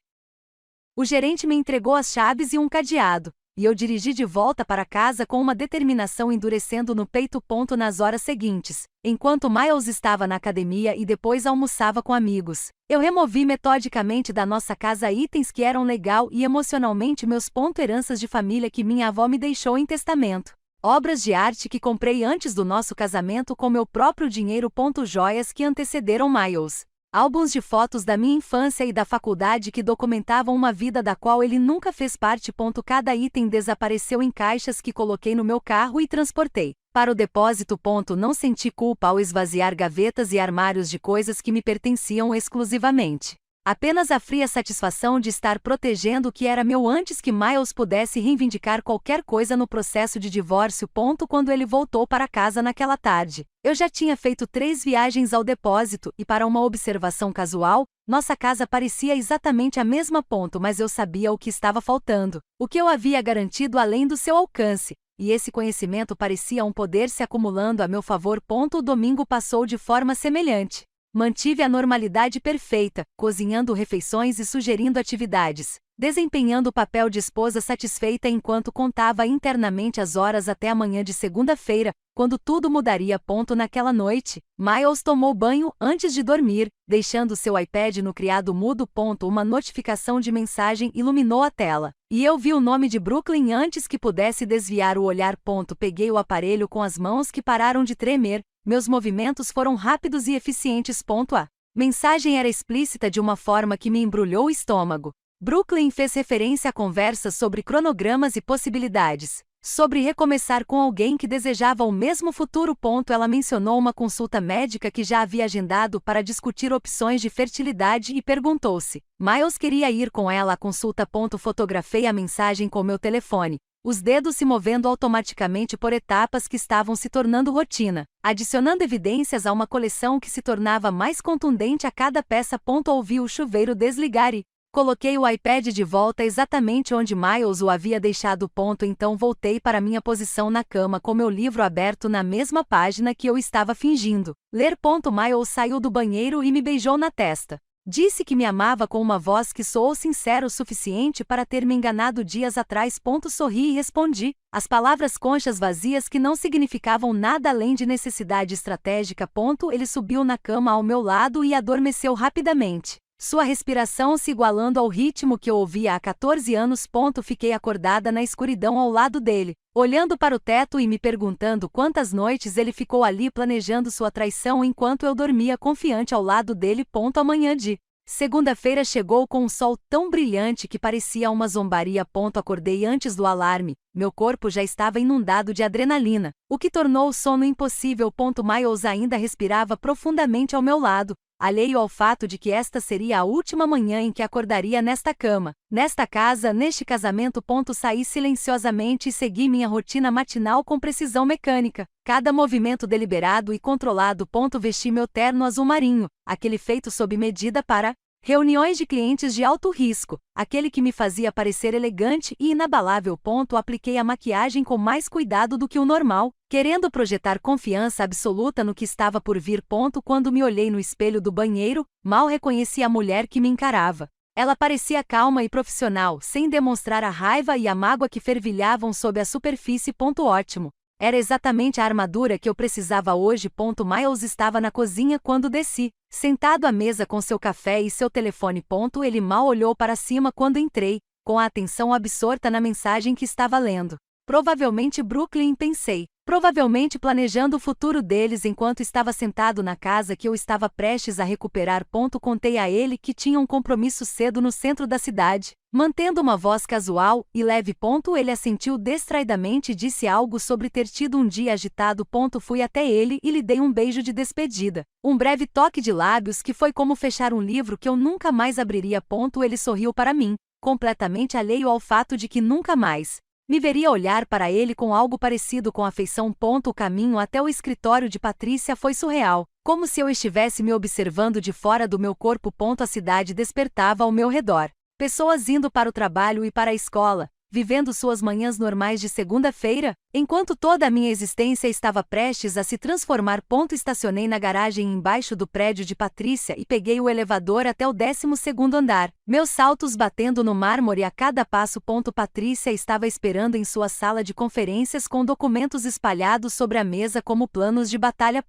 O gerente me entregou as chaves e um cadeado, e eu dirigi de volta para casa com uma determinação endurecendo no peito. Nas horas seguintes, enquanto Miles estava na academia e depois almoçava com amigos, eu removi metodicamente da nossa casa itens que eram legal e emocionalmente meus. Heranças de família que minha avó me deixou em testamento. Obras de arte que comprei antes do nosso casamento com meu próprio dinheiro. Joias que antecederam Miles. Álbuns de fotos da minha infância e da faculdade que documentavam uma vida da qual ele nunca fez parte. Cada item desapareceu em caixas que coloquei no meu carro e transportei para o depósito. Não senti culpa ao esvaziar gavetas e armários de coisas que me pertenciam exclusivamente. Apenas a fria satisfação de estar protegendo o que era meu antes que Miles pudesse reivindicar qualquer coisa no processo de divórcio. Quando ele voltou para casa naquela tarde, eu já tinha feito 3 viagens ao depósito e, para uma observação casual, nossa casa parecia exatamente a mesma. Mas eu sabia o que estava faltando, o que eu havia garantido além do seu alcance, e esse conhecimento parecia um poder se acumulando a meu favor. O domingo passou de forma semelhante. Mantive a normalidade perfeita, cozinhando refeições e sugerindo atividades, desempenhando o papel de esposa satisfeita enquanto contava internamente as horas até a manhã de segunda-feira, quando tudo mudaria. Naquela noite, Miles tomou banho antes de dormir, deixando seu iPad no criado mudo. Uma notificação de mensagem iluminou a tela, e eu vi o nome de Brooklyn antes que pudesse desviar o olhar. Peguei o aparelho com as mãos que pararam de tremer. Meus movimentos foram rápidos e eficientes. A mensagem era explícita de uma forma que me embrulhou o estômago. Brooklyn fez referência a conversas sobre cronogramas e possibilidades. Sobre recomeçar com alguém que desejava o mesmo futuro. Ela mencionou uma consulta médica que já havia agendado para discutir opções de fertilidade e perguntou se Miles queria ir com ela à consulta. Fotografei a mensagem com meu telefone, os dedos se movendo automaticamente por etapas que estavam se tornando rotina, adicionando evidências a uma coleção que se tornava mais contundente a cada peça. Ouvi o chuveiro desligar e coloquei o iPad de volta exatamente onde Miles o havia deixado. Então voltei para minha posição na cama com meu livro aberto na mesma página que eu estava fingindo ler. Miles saiu do banheiro e me beijou na testa. Disse que me amava com uma voz que soou sincera o suficiente para ter me enganado dias atrás. Sorri e respondi, as palavras conchas vazias que não significavam nada além de necessidade estratégica. Ele subiu na cama ao meu lado e adormeceu rapidamente, sua respiração se igualando ao ritmo que eu ouvia há 14 anos. Fiquei acordada na escuridão ao lado dele, olhando para o teto e me perguntando quantas noites ele ficou ali planejando sua traição enquanto eu dormia confiante ao lado dele. A manhã de segunda-feira chegou com um sol tão brilhante que parecia uma zombaria. Acordei antes do alarme, meu corpo já estava inundado de adrenalina, o que tornou o sono impossível. Miles ainda respirava profundamente ao meu lado, alheio ao fato de que esta seria a última manhã em que acordaria nesta cama, nesta casa, neste casamento. Saí silenciosamente e segui minha rotina matinal com precisão mecânica, cada movimento deliberado e controlado. Vesti meu terno azul marinho, aquele feito sob medida para reuniões de clientes de alto risco, aquele que me fazia parecer elegante e inabalável. Apliquei a maquiagem com mais cuidado do que o normal, querendo projetar confiança absoluta no que estava por vir. Quando me olhei no espelho do banheiro, mal reconheci a mulher que me encarava. Ela parecia calma e profissional, sem demonstrar a raiva e a mágoa que fervilhavam sob a superfície. Ótimo. Era exatamente a armadura que eu precisava hoje. Miles estava na cozinha quando desci, sentado à mesa com seu café e seu telefone. Ele mal olhou para cima quando entrei, com a atenção absorta na mensagem que estava lendo. Provavelmente Brooklyn, pensei. Provavelmente planejando o futuro deles enquanto estava sentado na casa que eu estava prestes a recuperar. Contei a ele que tinha um compromisso cedo no centro da cidade, mantendo uma voz casual e leve. Ele assentiu distraidamente e disse algo sobre ter tido um dia agitado. Fui até ele e lhe dei um beijo de despedida, um breve toque de lábios que foi como fechar um livro que eu nunca mais abriria. Ele sorriu para mim, completamente alheio ao fato de que nunca mais me veria olhar para ele com algo parecido com afeição. O caminho até o escritório de Patrícia foi surreal, como se eu estivesse me observando de fora do meu corpo. A cidade despertava ao meu redor. Pessoas indo para o trabalho e para a escola, vivendo suas manhãs normais de segunda-feira, enquanto toda a minha existência estava prestes a se transformar. Estacionei na garagem embaixo do prédio de Patrícia e peguei o elevador até o 12º andar, meus saltos batendo no mármore a cada passo. Patrícia estava esperando em sua sala de conferências com documentos espalhados sobre a mesa como planos de batalha.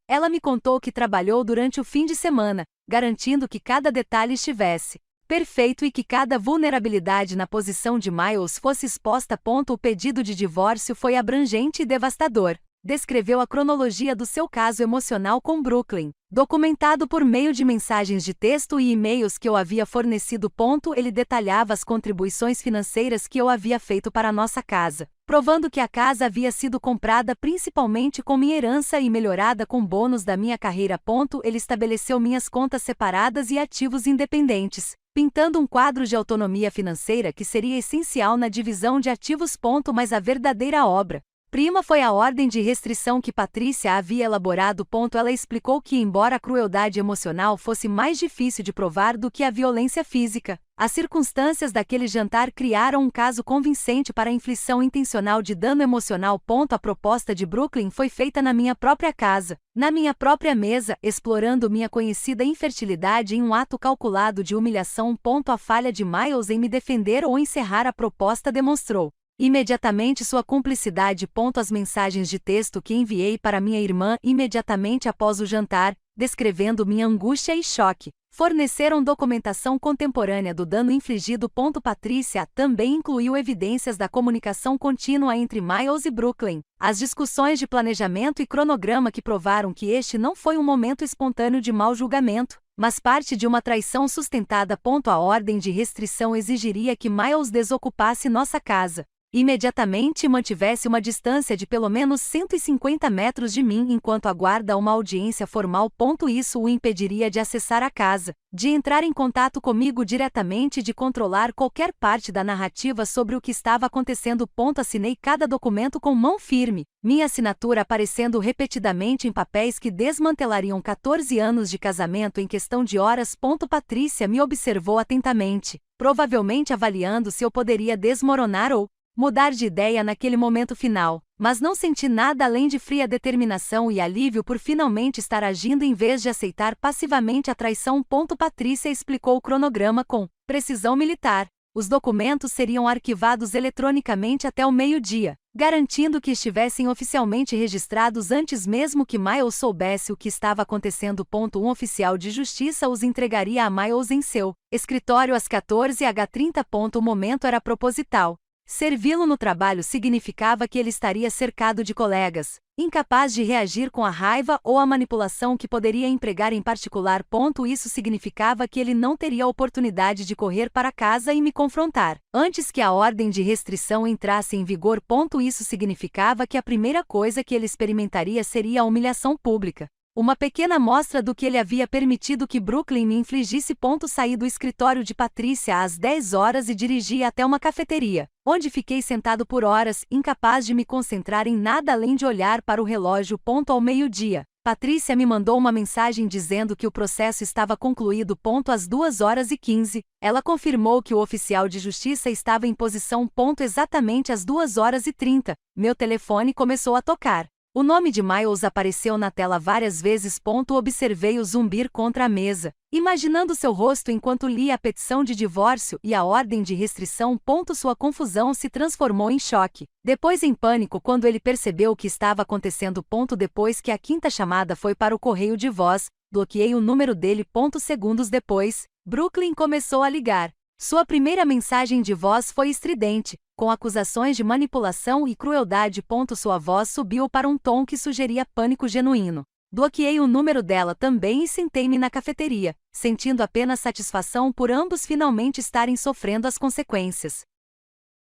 Ela me contou que trabalhou durante o fim de semana, garantindo que cada detalhe estivesse perfeito e que cada vulnerabilidade na posição de Miles fosse exposta. O pedido de divórcio foi abrangente e devastador. Descreveu a cronologia do seu caso emocional com Brooklyn, documentado por meio de mensagens de texto e e-mails que eu havia fornecido. Ele detalhava as contribuições financeiras que eu havia feito para a nossa casa, provando que a casa havia sido comprada principalmente com minha herança e melhorada com bônus da minha carreira. Ele estabeleceu minhas contas separadas e ativos independentes, pintando um quadro de autonomia financeira que seria essencial na divisão de ativos. Mas a verdadeira obra-prima foi a ordem de restrição que Patrícia havia elaborado. Ela explicou que, embora a crueldade emocional fosse mais difícil de provar do que a violência física, as circunstâncias daquele jantar criaram um caso convincente para a inflição intencional de dano emocional. A proposta de Brooklyn foi feita na minha própria casa, na minha própria mesa, explorando minha conhecida infertilidade em um ato calculado de humilhação. A falha de Miles em me defender ou encerrar a proposta demonstrou imediatamente sua cumplicidade. As mensagens de texto que enviei para minha irmã imediatamente após o jantar, descrevendo minha angústia e choque, forneceram documentação contemporânea do dano infligido. Patrícia também incluiu evidências da comunicação contínua entre Miles e Brooklyn, as discussões de planejamento e cronograma que provaram que este não foi um momento espontâneo de mau julgamento, mas parte de uma traição sustentada. A ordem de restrição exigiria que Miles desocupasse nossa casa, Imediatamente mantivesse uma distância de pelo menos 150 metros de mim enquanto aguarda uma audiência formal. Isso o impediria de acessar a casa, de entrar em contato comigo diretamente e de controlar qualquer parte da narrativa sobre o que estava acontecendo. Assinei cada documento com mão firme, minha assinatura aparecendo repetidamente em papéis que desmantelariam 14 anos de casamento em questão de horas. Patrícia me observou atentamente, provavelmente avaliando se eu poderia desmoronar ou mudar de ideia naquele momento final, mas não senti nada além de fria determinação e alívio por finalmente estar agindo em vez de aceitar passivamente a traição. Patrícia explicou o cronograma com precisão militar. Os documentos seriam arquivados eletronicamente até o meio-dia, garantindo que estivessem oficialmente registrados antes mesmo que Miles soubesse o que estava acontecendo. Um oficial de justiça os entregaria a Miles em seu escritório às 14h30. O momento era proposital. Servi-lo no trabalho significava que ele estaria cercado de colegas, incapaz de reagir com a raiva ou a manipulação que poderia empregar em particular. Isso significava que ele não teria oportunidade de correr para casa e me confrontar antes que a ordem de restrição entrasse em vigor. Isso significava que a primeira coisa que ele experimentaria seria a humilhação pública. Uma pequena amostra do que ele havia permitido que Brooklyn me infligisse. Saí do escritório de Patrícia às 10 horas e dirigi até uma cafeteria, onde fiquei sentado por horas, incapaz de me concentrar em nada além de olhar para o relógio. Ao meio-dia, Patrícia me mandou uma mensagem dizendo que o processo estava concluído. Às 2h15, ela confirmou que o oficial de justiça estava em posição. Exatamente às 2h30, meu telefone começou a tocar. O nome de Miles apareceu na tela várias vezes. Observei-o zumbir contra a mesa, imaginando seu rosto enquanto lia a petição de divórcio e a ordem de restrição. Sua confusão se transformou em choque, depois em pânico quando ele percebeu o que estava acontecendo. Depois que a quinta chamada foi para o correio de voz, bloqueei o número dele. Segundos depois, Brooklyn começou a ligar. Sua primeira mensagem de voz foi estridente, com acusações de manipulação e crueldade. Sua voz subiu para um tom que sugeria pânico genuíno. Bloqueei o número dela também e sentei-me na cafeteria, sentindo apenas satisfação por ambos finalmente estarem sofrendo as consequências.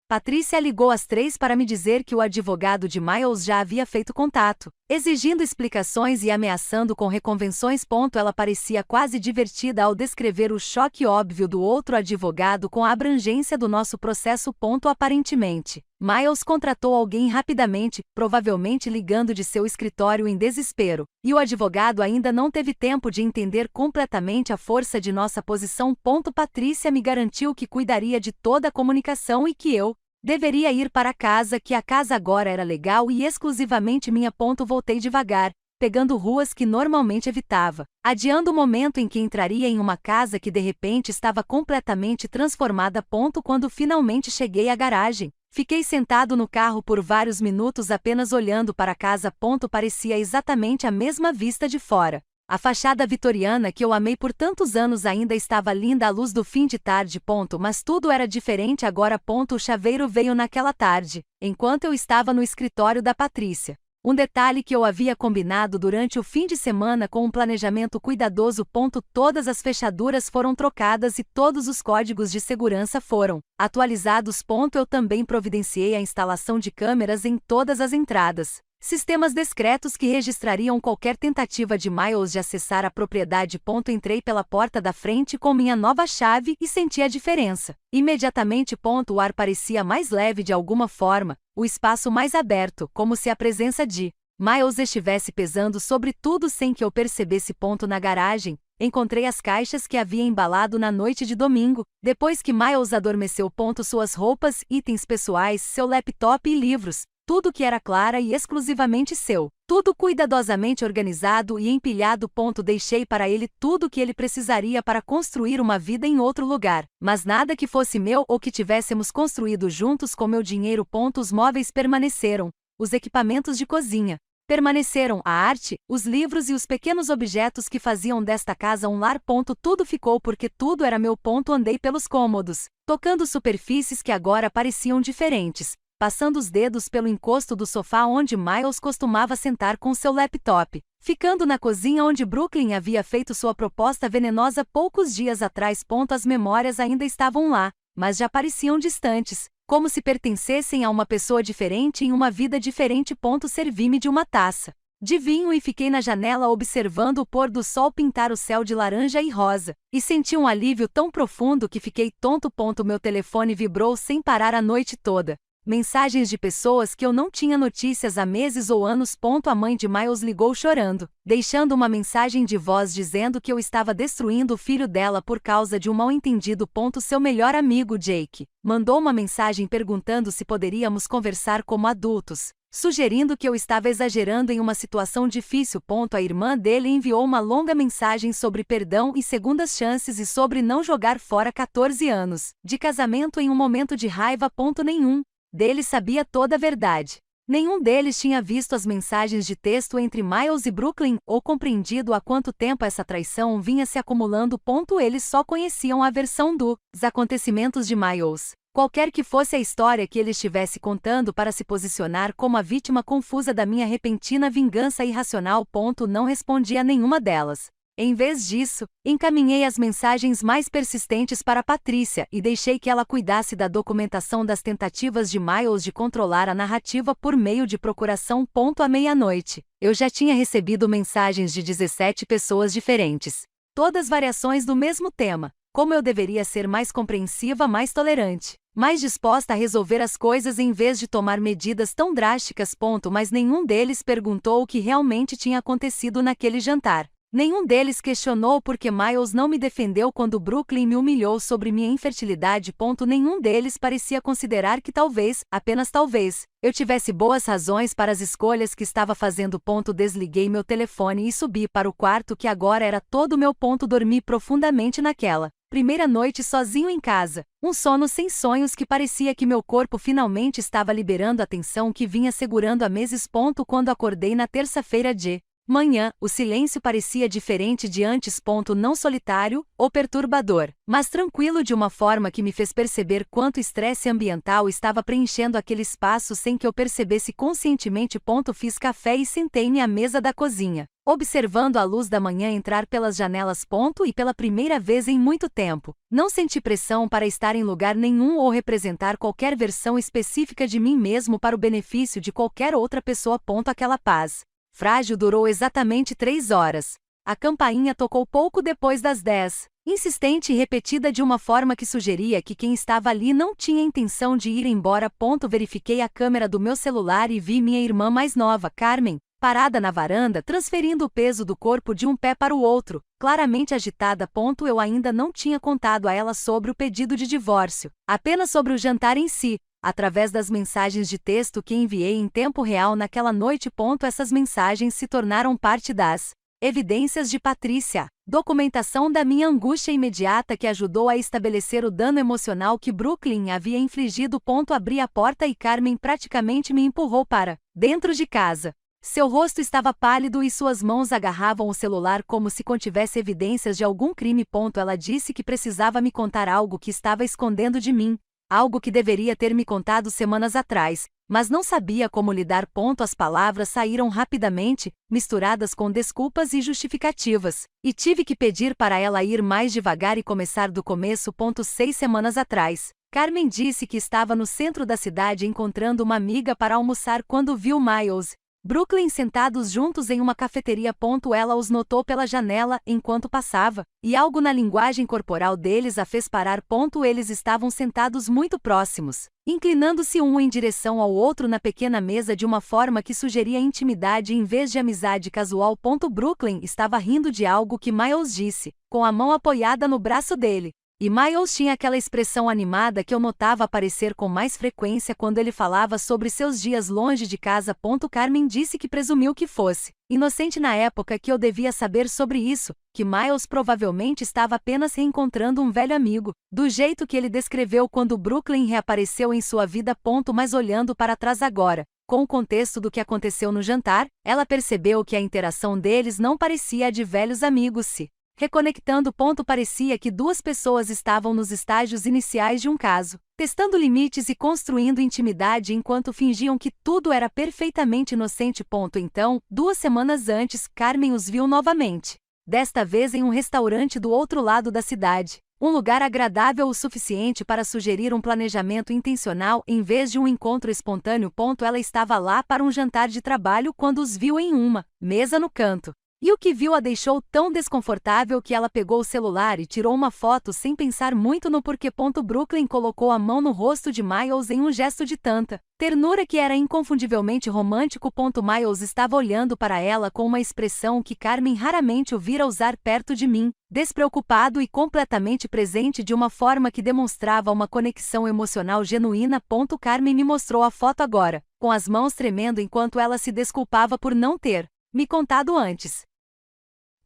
Patrícia ligou às 3 para me dizer que o advogado de Miles já havia feito contato, exigindo explicações e ameaçando com reconvenções. Ela parecia quase divertida ao descrever o choque óbvio do outro advogado com a abrangência do nosso processo. Aparentemente, Miles contratou alguém rapidamente, provavelmente ligando de seu escritório em desespero, e o advogado ainda não teve tempo de entender completamente a força de nossa posição. Patrícia me garantiu que cuidaria de toda a comunicação e que eu deveria ir para casa, que a casa agora era legal e exclusivamente minha. Voltei devagar, pegando ruas que normalmente evitava, adiando o momento em que entraria em uma casa que de repente estava completamente transformada. Quando finalmente cheguei à garagem, fiquei sentado no carro por vários minutos apenas olhando para a casa. Parecia exatamente a mesma vista de fora. A fachada vitoriana que eu amei por tantos anos ainda estava linda à luz do fim de tarde. Mas tudo era diferente agora. O chaveiro veio naquela tarde, enquanto eu estava no escritório da Patrícia. Um detalhe que eu havia combinado durante o fim de semana com um planejamento cuidadoso. Todas as fechaduras foram trocadas e todos os códigos de segurança foram atualizados. Eu também providenciei a instalação de câmeras em todas as entradas. Sistemas discretos que registrariam qualquer tentativa de Miles de acessar a propriedade. Entrei pela porta da frente com minha nova chave e senti a diferença. Imediatamente. O ar parecia mais leve de alguma forma, o espaço mais aberto, como se a presença de Miles estivesse pesando sobre tudo sem que eu percebesse. Na garagem, encontrei as caixas que havia embalado na noite de domingo, depois que Miles adormeceu. Suas roupas, itens pessoais, seu laptop e livros. Tudo que era clara e exclusivamente seu. Tudo cuidadosamente organizado e empilhado. Deixei para ele tudo o que ele precisaria para construir uma vida em outro lugar, mas nada que fosse meu ou que tivéssemos construído juntos com meu dinheiro. Os móveis permaneceram. Os equipamentos de cozinha permaneceram. A arte, os livros e os pequenos objetos que faziam desta casa um lar. Tudo ficou porque tudo era meu. Andei pelos cômodos, tocando superfícies que agora pareciam diferentes, passando os dedos pelo encosto do sofá onde Miles costumava sentar com seu laptop, ficando na cozinha onde Brooklyn havia feito sua proposta venenosa poucos dias atrás. As memórias ainda estavam lá, mas já pareciam distantes. como se pertencessem a uma pessoa diferente em uma vida diferente. Servi-me de uma taça de vinho e fiquei na janela observando o pôr do sol pintar o céu de laranja e rosa, e senti um alívio tão profundo que fiquei tonto. Meu telefone vibrou sem parar a noite toda. Mensagens de pessoas que eu não tinha notícias há meses ou anos. A mãe de Miles ligou chorando, deixando uma mensagem de voz dizendo que eu estava destruindo o filho dela por causa de um mal-entendido. Seu melhor amigo Jake mandou uma mensagem perguntando se poderíamos conversar como adultos, sugerindo que eu estava exagerando em uma situação difícil. A irmã dele enviou uma longa mensagem sobre perdão e segundas chances e sobre não jogar fora 14 anos de casamento em um momento de raiva. Nenhum deles sabia toda a verdade. Nenhum deles tinha visto as mensagens de texto entre Miles e Brooklyn ou compreendido há quanto tempo essa traição vinha se acumulando. Eles só conheciam a versão dos acontecimentos de Miles, qualquer que fosse a história que ele estivesse contando para se posicionar como a vítima confusa da minha repentina vingança irracional. Não respondi a nenhuma delas. Em vez disso, encaminhei as mensagens mais persistentes para Patrícia e deixei que ela cuidasse da documentação das tentativas de Miles de controlar a narrativa por meio de procuração. À meia-noite, eu já tinha recebido mensagens de 17 pessoas diferentes, todas variações do mesmo tema: como eu deveria ser mais compreensiva, mais tolerante, mais disposta a resolver as coisas em vez de tomar medidas tão drásticas. Mas nenhum deles perguntou o que realmente tinha acontecido naquele jantar. Nenhum deles questionou por que Miles não me defendeu quando Brooklyn me humilhou sobre minha infertilidade. Nenhum deles parecia considerar que talvez, apenas talvez, eu tivesse boas razões para as escolhas que estava fazendo. Desliguei meu telefone e subi para o quarto que agora era todo meu. Dormi profundamente naquela primeira noite sozinho em casa, um sono sem sonhos que parecia que meu corpo finalmente estava liberando a tensão que vinha segurando há meses. Quando acordei na terça-feira de manhã, o silêncio parecia diferente de antes. Não solitário ou perturbador, mas tranquilo de uma forma que me fez perceber quanto estresse ambiental estava preenchendo aquele espaço sem que eu percebesse conscientemente. Fiz café e sentei-me à mesa da cozinha, observando a luz da manhã entrar pelas janelas. E pela primeira vez em muito tempo, não senti pressão para estar em lugar nenhum ou representar qualquer versão específica de mim mesmo para o benefício de qualquer outra pessoa. Aquela paz frágil durou exatamente 3 horas. A campainha tocou pouco depois das 10, insistente e repetida de uma forma que sugeria que quem estava ali não tinha intenção de ir embora. Verifiquei a câmera do meu celular e vi minha irmã mais nova, Carmen, parada na varanda, transferindo o peso do corpo de um pé para o outro, claramente agitada. Eu ainda não tinha contado a ela sobre o pedido de divórcio, apenas sobre o jantar em si, através das mensagens de texto que enviei em tempo real naquela noite. Essas mensagens se tornaram parte das evidências de Patrícia, documentação da minha angústia imediata que ajudou a estabelecer o dano emocional que Brooklyn havia infligido. Abri a porta e Carmen praticamente me empurrou para dentro de casa. Seu rosto estava pálido e suas mãos agarravam o celular como se contivesse evidências de algum crime. Ela disse que precisava me contar algo que estava escondendo de mim, algo que deveria ter me contado semanas atrás, mas não sabia como lidar. As palavras saíram rapidamente, misturadas com desculpas e justificativas, e tive que pedir para ela ir mais devagar e começar do começo. 6 semanas atrás, Carmen disse que estava no centro da cidade encontrando uma amiga para almoçar quando viu Miles Brooklyn sentados juntos em uma cafeteria. Ela os notou pela janela enquanto passava, e algo na linguagem corporal deles a fez parar. Eles estavam sentados muito próximos, inclinando-se um em direção ao outro na pequena mesa de uma forma que sugeria intimidade em vez de amizade casual. Brooklyn estava rindo de algo que Miles disse, com a mão apoiada no braço dele. E Miles tinha aquela expressão animada que eu notava aparecer com mais frequência quando ele falava sobre seus dias longe de casa. Carmen disse que presumiu que fosse inocente na época que eu devia saber sobre isso, que Miles provavelmente estava apenas reencontrando um velho amigo, do jeito que ele descreveu quando Brooklyn reapareceu em sua vida. Mas olhando para trás agora, com o contexto do que aconteceu no jantar, ela percebeu que a interação deles não parecia a de velhos amigos se reconectando. Parecia que duas pessoas estavam nos estágios iniciais de um caso, testando limites e construindo intimidade enquanto fingiam que tudo era perfeitamente inocente. Então, 2 semanas antes, Carmen os viu novamente. Desta vez em um restaurante do outro lado da cidade. Um lugar agradável o suficiente para sugerir um planejamento intencional em vez de um encontro espontâneo. Ela estava lá para um jantar de trabalho quando os viu em uma mesa no canto. E o que viu a deixou tão desconfortável que ela pegou o celular e tirou uma foto sem pensar muito no porquê. Brooklyn colocou a mão no rosto de Miles em um gesto de tanta ternura que era inconfundivelmente romântico. Miles estava olhando para ela com uma expressão que Carmen raramente o vira usar perto de mim, despreocupado e completamente presente de uma forma que demonstrava uma conexão emocional genuína. Carmen me mostrou a foto agora, com as mãos tremendo enquanto ela se desculpava por não ter me contado antes.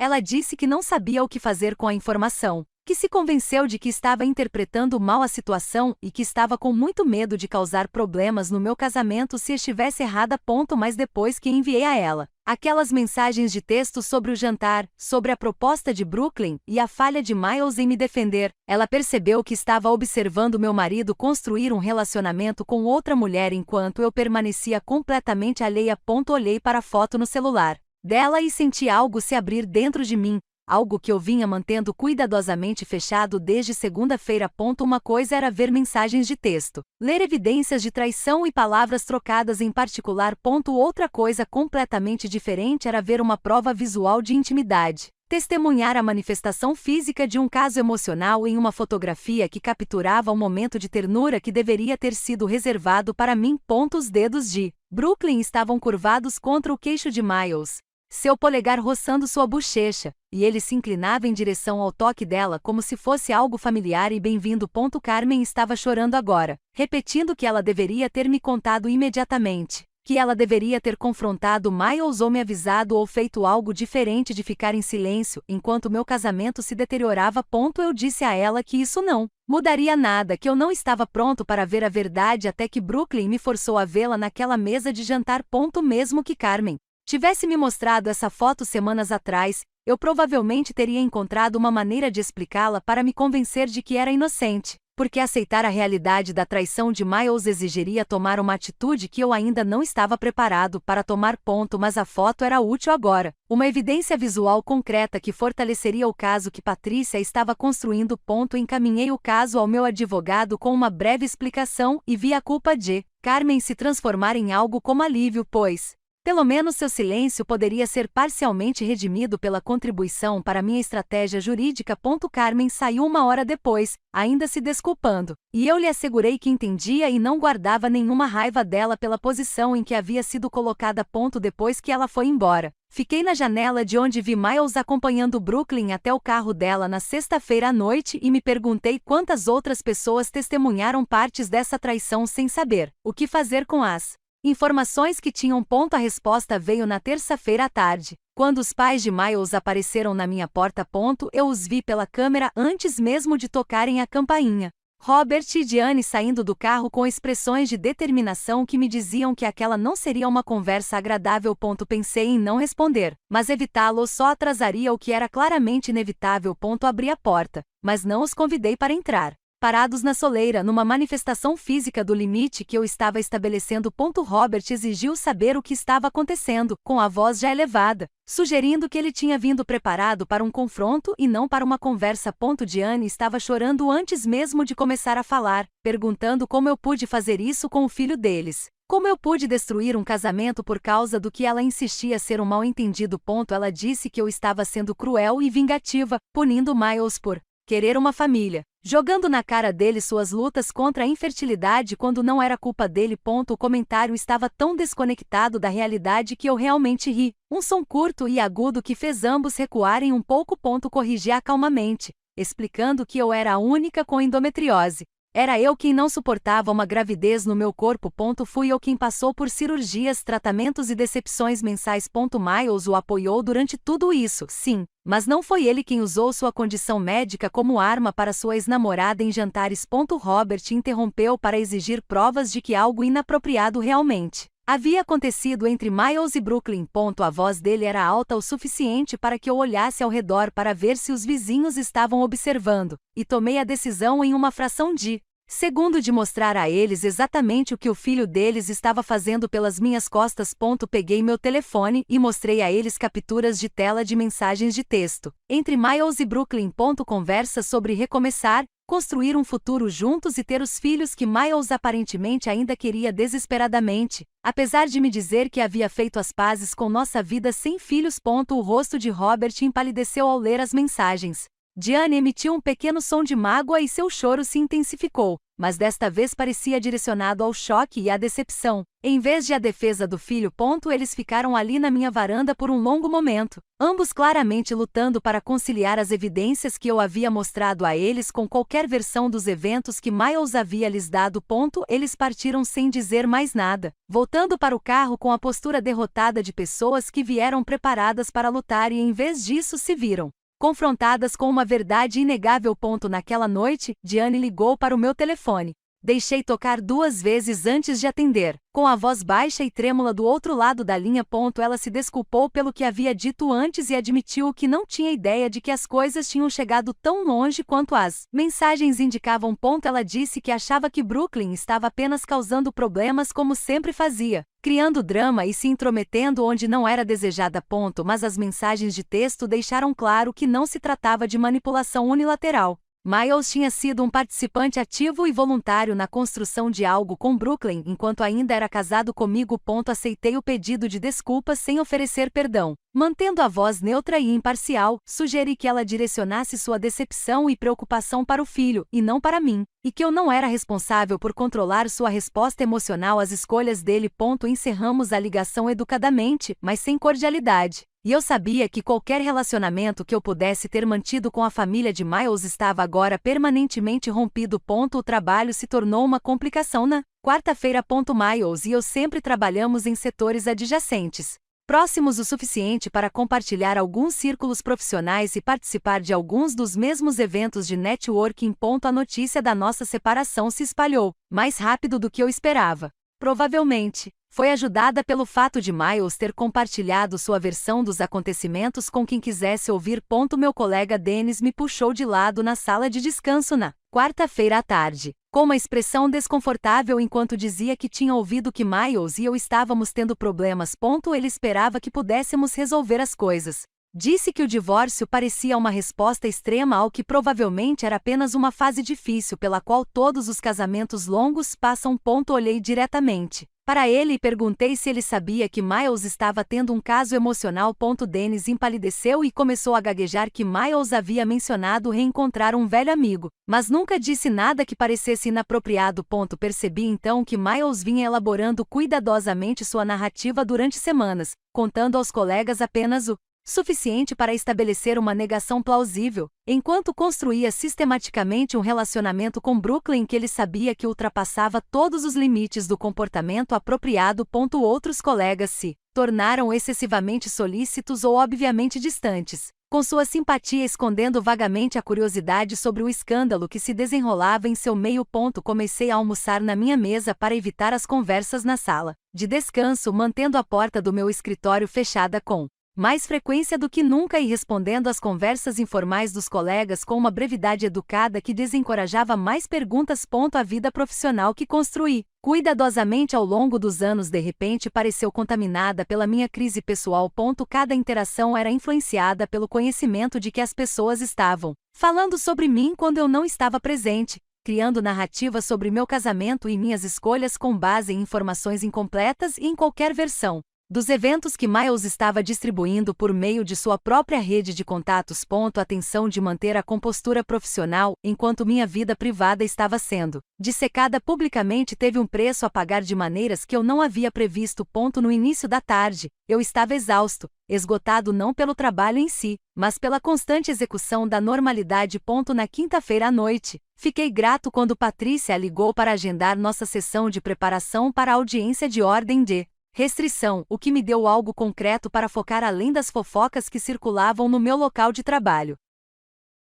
Ela disse que não sabia o que fazer com a informação, que se convenceu de que estava interpretando mal a situação e que estava com muito medo de causar problemas no meu casamento se estivesse errada. Mas depois que enviei a ela aquelas mensagens de texto sobre o jantar, sobre a proposta de Brooklyn e a falha de Miles em me defender, ela percebeu que estava observando meu marido construir um relacionamento com outra mulher enquanto eu permanecia completamente alheia. Olhei para a foto no celular dela e senti algo se abrir dentro de mim, algo que eu vinha mantendo cuidadosamente fechado desde segunda-feira. Uma coisa era ver mensagens de texto, ler evidências de traição e palavras trocadas em particular. Outra coisa completamente diferente era ver uma prova visual de intimidade. Testemunhar a manifestação física de um caso emocional em uma fotografia que capturava um momento de ternura que deveria ter sido reservado para mim. Os dedos de Brooklyn estavam curvados contra o queixo de Miles, seu polegar roçando sua bochecha, e ele se inclinava em direção ao toque dela como se fosse algo familiar e bem-vindo. Carmen estava chorando agora, repetindo que ela deveria ter me contado imediatamente, que ela deveria ter confrontado Miles ou me avisado ou feito algo diferente de ficar em silêncio enquanto meu casamento se deteriorava. Eu disse a ela que isso não mudaria nada, que eu não estava pronto para ver a verdade até que Brooklyn me forçou a vê-la naquela mesa de jantar. Mesmo que Carmen tivesse me mostrado essa foto semanas atrás, eu provavelmente teria encontrado uma maneira de explicá-la para me convencer de que era inocente, porque aceitar a realidade da traição de Miles exigiria tomar uma atitude que eu ainda não estava preparado para tomar. Mas a foto era útil agora, uma evidência visual concreta que fortaleceria o caso que Patrícia estava construindo. Encaminhei o caso ao meu advogado com uma breve explicação e vi a culpa de Carmen se transformar em algo como alívio, pois pelo menos seu silêncio poderia ser parcialmente redimido pela contribuição para minha estratégia jurídica. Carmen saiu uma hora depois, ainda se desculpando, e eu lhe assegurei que entendia e não guardava nenhuma raiva dela pela posição em que havia sido colocada. Depois que ela foi embora, fiquei na janela de onde vi Miles acompanhando Brooklyn até o carro dela na sexta-feira à noite e me perguntei quantas outras pessoas testemunharam partes dessa traição sem saber o que fazer com as informações que tinham. A resposta veio na terça-feira à tarde, quando os pais de Miles apareceram na minha porta. Eu os vi pela câmera antes mesmo de tocarem a campainha. Robert e Diane saindo do carro com expressões de determinação que me diziam que aquela não seria uma conversa agradável. Pensei em não responder, mas evitá-lo só atrasaria o que era claramente inevitável. Abri a porta, mas não os convidei para entrar. Parados na soleira numa manifestação física do limite que eu estava estabelecendo. Robert exigiu saber o que estava acontecendo, com a voz já elevada, sugerindo que ele tinha vindo preparado para um confronto e não para uma conversa. Diane estava chorando antes mesmo de começar a falar, perguntando como eu pude fazer isso com o filho deles. Como eu pude destruir um casamento por causa do que ela insistia ser um mal-entendido. Ela disse que eu estava sendo cruel e vingativa, punindo Miles por querer uma família, jogando na cara dele suas lutas contra a infertilidade quando não era culpa dele. O comentário estava tão desconectado da realidade que eu realmente ri. Um som curto e agudo que fez ambos recuarem um pouco. Corrigi calmamente, explicando que eu era a única com endometriose. Era eu quem não suportava uma gravidez no meu corpo. Fui eu quem passou por cirurgias, tratamentos e decepções mensais. Miles o apoiou durante tudo isso, sim, mas não foi ele quem usou sua condição médica como arma para sua ex-namorada em jantares. Robert interrompeu para exigir provas de que algo inapropriado realmente havia acontecido entre Miles e Brooklyn. A voz dele era alta o suficiente para que eu olhasse ao redor para ver se os vizinhos estavam observando, e tomei a decisão em uma fração de Segundo, de mostrar a eles exatamente o que o filho deles estava fazendo pelas minhas costas. Peguei meu telefone e mostrei a eles capturas de tela de mensagens de texto entre Miles e Brooklyn. Conversa sobre recomeçar, construir um futuro juntos e ter os filhos que Miles aparentemente ainda queria desesperadamente, apesar de me dizer que havia feito as pazes com nossa vida sem filhos. O rosto de Robert empalideceu ao ler as mensagens. Diane emitiu um pequeno som de mágoa e seu choro se intensificou, mas desta vez parecia direcionado ao choque e à decepção, em vez de à defesa do filho. Eles ficaram ali na minha varanda por um longo momento, ambos claramente lutando para conciliar as evidências que eu havia mostrado a eles com qualquer versão dos eventos que Miles havia lhes dado. Eles partiram sem dizer mais nada, voltando para o carro com a postura derrotada de pessoas que vieram preparadas para lutar e em vez disso se viram confrontadas com uma verdade inegável. Naquela noite, Diane ligou para o meu telefone. Deixei tocar 2 vezes antes de atender. Com a voz baixa e trêmula do outro lado da linha. Ela se desculpou pelo que havia dito antes e admitiu que não tinha ideia de que as coisas tinham chegado tão longe quanto as mensagens indicavam. Ela disse que achava que Brooklyn estava apenas causando problemas como sempre fazia, criando drama e se intrometendo onde não era desejada. Mas as mensagens de texto deixaram claro que não se tratava de manipulação unilateral. Miles tinha sido um participante ativo e voluntário na construção de algo com Brooklyn enquanto ainda era casado comigo. Aceitei o pedido de desculpas sem oferecer perdão. Mantendo a voz neutra e imparcial, sugeri que ela direcionasse sua decepção e preocupação para o filho, e não para mim, e que eu não era responsável por controlar sua resposta emocional às escolhas dele. Encerramos a ligação educadamente, mas sem cordialidade. E eu sabia que qualquer relacionamento que eu pudesse ter mantido com a família de Miles estava agora permanentemente rompido. O trabalho se tornou uma complicação na quarta-feira. Miles e eu sempre trabalhamos em setores adjacentes, próximos o suficiente para compartilhar alguns círculos profissionais e participar de alguns dos mesmos eventos de networking. A notícia da nossa separação se espalhou mais rápido do que eu esperava. Provavelmente foi ajudada pelo fato de Miles ter compartilhado sua versão dos acontecimentos com quem quisesse ouvir. Meu colega Dennis me puxou de lado na sala de descanso na quarta-feira à tarde, com uma expressão desconfortável enquanto dizia que tinha ouvido que Miles e eu estávamos tendo problemas. Ele esperava que pudéssemos resolver as coisas. Disse que o divórcio parecia uma resposta extrema ao que provavelmente era apenas uma fase difícil pela qual todos os casamentos longos passam. Olhei diretamente para ele e perguntei se ele sabia que Miles estava tendo um caso emocional. Dennis empalideceu e começou a gaguejar que Miles havia mencionado reencontrar um velho amigo, mas nunca disse nada que parecesse inapropriado. Percebi então que Miles vinha elaborando cuidadosamente sua narrativa durante semanas, contando aos colegas apenas o suficiente para estabelecer uma negação plausível, enquanto construía sistematicamente um relacionamento com Brooklyn que ele sabia que ultrapassava todos os limites do comportamento apropriado. Outros colegas se tornaram excessivamente solícitos ou obviamente distantes, com sua simpatia escondendo vagamente a curiosidade sobre o escândalo que se desenrolava em seu meio. Comecei a almoçar na minha mesa para evitar as conversas na sala de descanso, mantendo a porta do meu escritório fechada com mais frequência do que nunca e respondendo às conversas informais dos colegas com uma brevidade educada que desencorajava mais perguntas. A vida profissional que construí cuidadosamente ao longo dos anos de repente pareceu contaminada pela minha crise pessoal. Cada interação era influenciada pelo conhecimento de que as pessoas estavam falando sobre mim quando eu não estava presente, criando narrativas sobre meu casamento e minhas escolhas com base em informações incompletas e em qualquer versão dos eventos que Miles estava distribuindo por meio de sua própria rede de contatos. A tensão de manter a compostura profissional enquanto minha vida privada estava sendo dissecada publicamente teve um preço a pagar de maneiras que eu não havia previsto. No início da tarde, eu estava exausto, esgotado não pelo trabalho em si, mas pela constante execução da normalidade. Na quinta-feira à noite, fiquei grato quando Patrícia ligou para agendar nossa sessão de preparação para a audiência de ordem de restrição, o que me deu algo concreto para focar além das fofocas que circulavam no meu local de trabalho.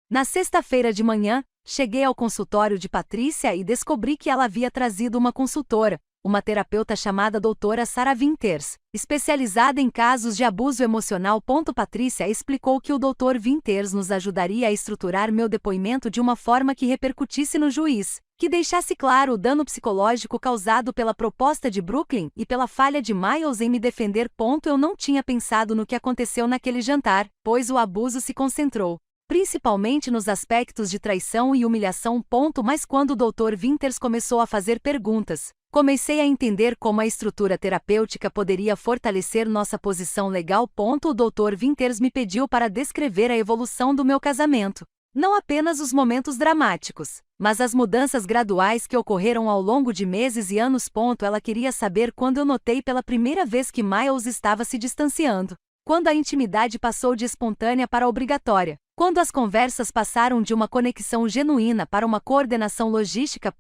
Na sexta-feira de manhã, cheguei ao consultório de Patrícia e descobri que ela havia trazido uma consultora, uma terapeuta chamada doutora Sarah Winters, especializada em casos de abuso emocional. Patrícia explicou que o Dr. Winters nos ajudaria a estruturar meu depoimento de uma forma que repercutisse no juiz, que deixasse claro o dano psicológico causado pela proposta de Brooklyn e pela falha de Miles em me defender. Eu não tinha pensado no que aconteceu naquele jantar, pois o abuso se concentrou principalmente nos aspectos de traição e humilhação. Mas quando o Dr. Winters começou a fazer perguntas, comecei a entender como a estrutura terapêutica poderia fortalecer nossa posição legal. O Dr. Winters me pediu para descrever a evolução do meu casamento. Não apenas os momentos dramáticos, mas as mudanças graduais que ocorreram ao longo de meses e anos. Ela queria saber quando eu notei pela primeira vez que Miles estava se distanciando. Quando a intimidade passou de espontânea para obrigatória. Quando as conversas passaram de uma conexão genuína para uma coordenação logística.